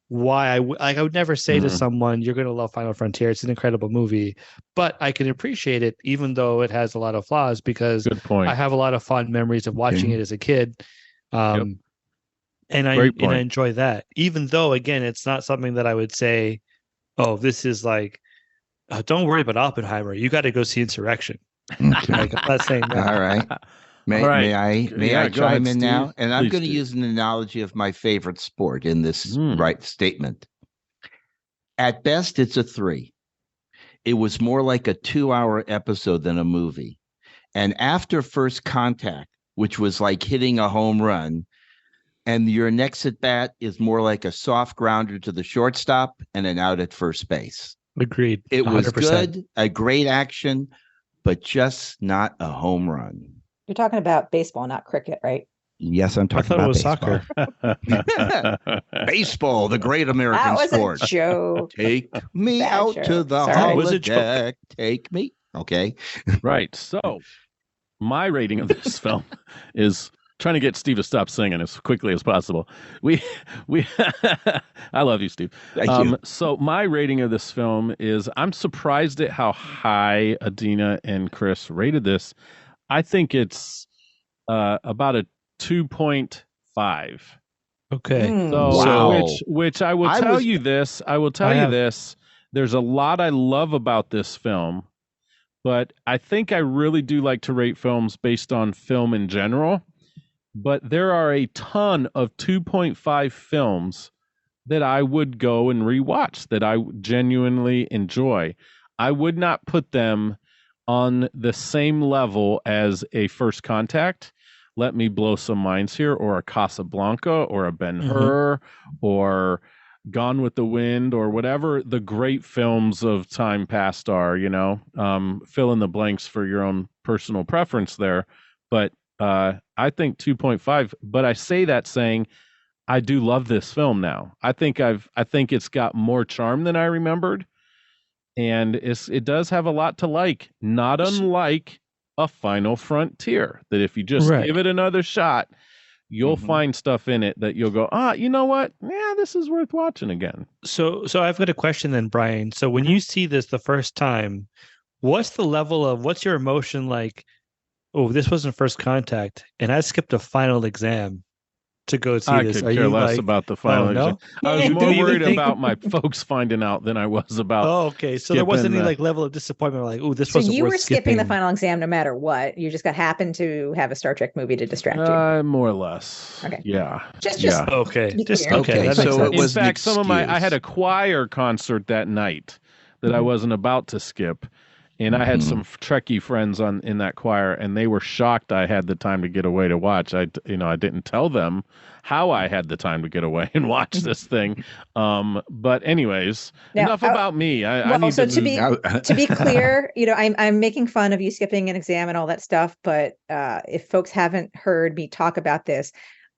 why I would never say to someone, you're going to love Final Frontier. It's an incredible movie, but I can appreciate it even though it has a lot of flaws because I have a lot of fond memories of watching it as a kid. And I enjoy that, even though, again, it's not something that I would say, oh, this is like, don't worry about Oppenheimer. You got to go see Insurrection. Okay. I'm not saying that. All right. May I chime in now? And I'm going to use an analogy of my favorite sport in this statement. At best, it's a 3. It was more like a 2-hour episode than a movie. And after First Contact, which was like hitting a home run, and your next at bat is more like a soft grounder to the shortstop and an out at first base. Agreed. It was 100%. Good, a great action, but just not a home run. You're talking about baseball, not cricket, right? Yes, I'm talking about soccer. Baseball, the great American sport. A joke. Take me out to the holodeck. Take me. Okay. Right. So my rating of this film is trying to get Steve to stop singing as quickly as possible. I love you, Steve. Thank you. So my rating of this film is, I'm surprised at how high Adina and Chris rated this. I think it's about a 2.5. Okay. So which I will tell you this. I will tell you this. There's a lot I love about this film, but I think I really do like to rate films based on film in general. But there are a ton of 2.5 films that I would go and rewatch that I genuinely enjoy. I would not put them on the same level as a First Contact, Let Me Blow Some Minds Here, or a Casablanca, or a Ben-Hur, or Gone with the Wind, or whatever the great films of time past are, fill in the blanks for your own personal preference there. But I think 2.5, but I say that saying I do love this film now. I think it's got more charm than I remembered. And it does have a lot to like, not unlike a Final Frontier, that if you just give it another shot, you'll find stuff in it that you'll go, you know what? Yeah, this is worth watching again. So I've got a question then, Brian. So when you see this the first time, what's your emotion like? Oh, this wasn't First Contact, and I skipped a final exam to go see this. I could care less about the final exam. No? I was more worried about my folks finding out than I was about. Oh, okay. So there wasn't any level of disappointment, like, oh, this so wasn't you worth were skipping skipping the final exam no matter what. You just happened to have a Star Trek movie to distract you. More or less. Okay. Yeah. Just okay. Just okay. That So it was in fact, I had a choir concert that night that I wasn't about to skip. And I had some Trekkie friends in that choir, and they were shocked I had the time to get away to watch. I didn't tell them how I had the time to get away and watch this thing. But anyways, enough about me. To be clear, I'm making fun of you skipping an exam and all that stuff. But if folks haven't heard me talk about this,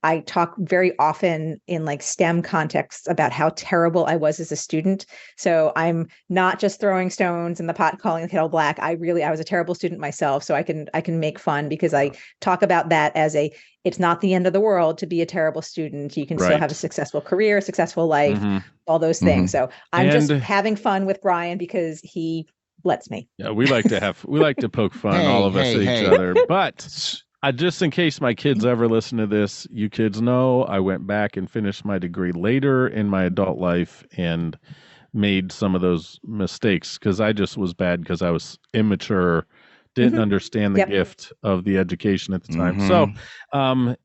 I talk very often in like STEM contexts about how terrible I was as a student. So I'm not just throwing stones in the pot, calling the kettle black. I was a terrible student myself. So I can make fun because I talk about that as it's not the end of the world to be a terrible student. You can still have a successful career, successful life, all those things. So I'm just having fun with Brian because he lets me. Yeah, we like to poke fun, all of us at each other. But just in case my kids ever listen to this, you kids know I went back and finished my degree later in my adult life and made some of those mistakes because I just was bad because I was immature, didn't understand the gift of the education at the time. So, and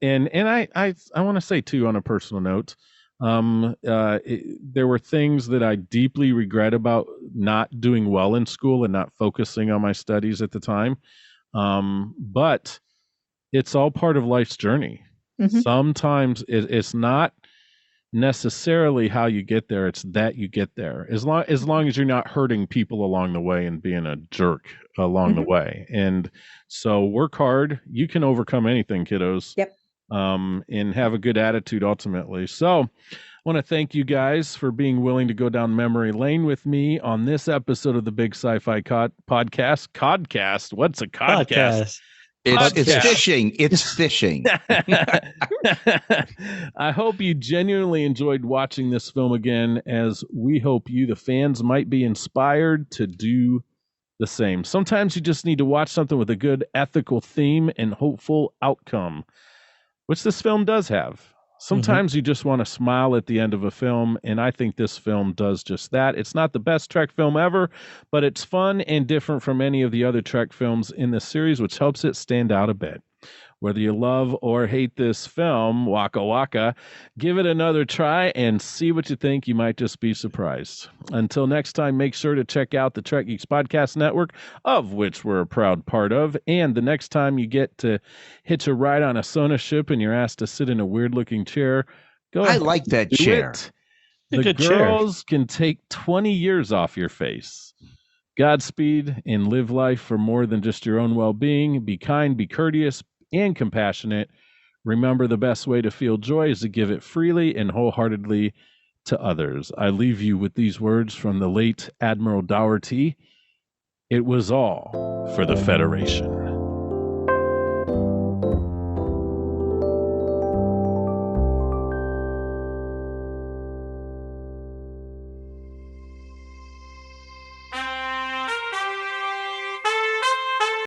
I want to say too, on a personal note, there were things that I deeply regret about not doing well in school and not focusing on my studies at the time. But it's all part of life's journey. Sometimes it's not necessarily how you get there, it's that you get there. As long as you're not hurting people along the way and being a jerk along the way. And so work hard. You can overcome anything, kiddos. Yep. And have a good attitude ultimately. So I want to thank you guys for being willing to go down memory lane with me on this episode of the Big Sci-Fi Podcast. Codcast? What's a codcast? It's fishing. It's fishing. I hope you genuinely enjoyed watching this film again, as we hope you, the fans, might be inspired to do the same. Sometimes you just need to watch something with a good ethical theme and hopeful outcome, which this film does have. Sometimes you just want to smile at the end of a film, and I think this film does just that. It's not the best Trek film ever, but it's fun and different from any of the other Trek films in the series, which helps it stand out a bit. Whether you love or hate this film, Waka Waka, give it another try and see what you think. You might just be surprised. Until next time, make sure to check out the Trek Geeks Podcast Network, of which we're a proud part of. And the next time you get to hitch a ride on a Sona ship and you're asked to sit in a weird-looking chair, go ahead. I like that chair. The girls can take 20 years off your face. Godspeed and live life for more than just your own well-being. Be kind, be courteous, and compassionate. Remember, the best way to feel joy is to give it freely and wholeheartedly to others. I leave you with these words from the late Admiral Dougherty. It was all for the Federation.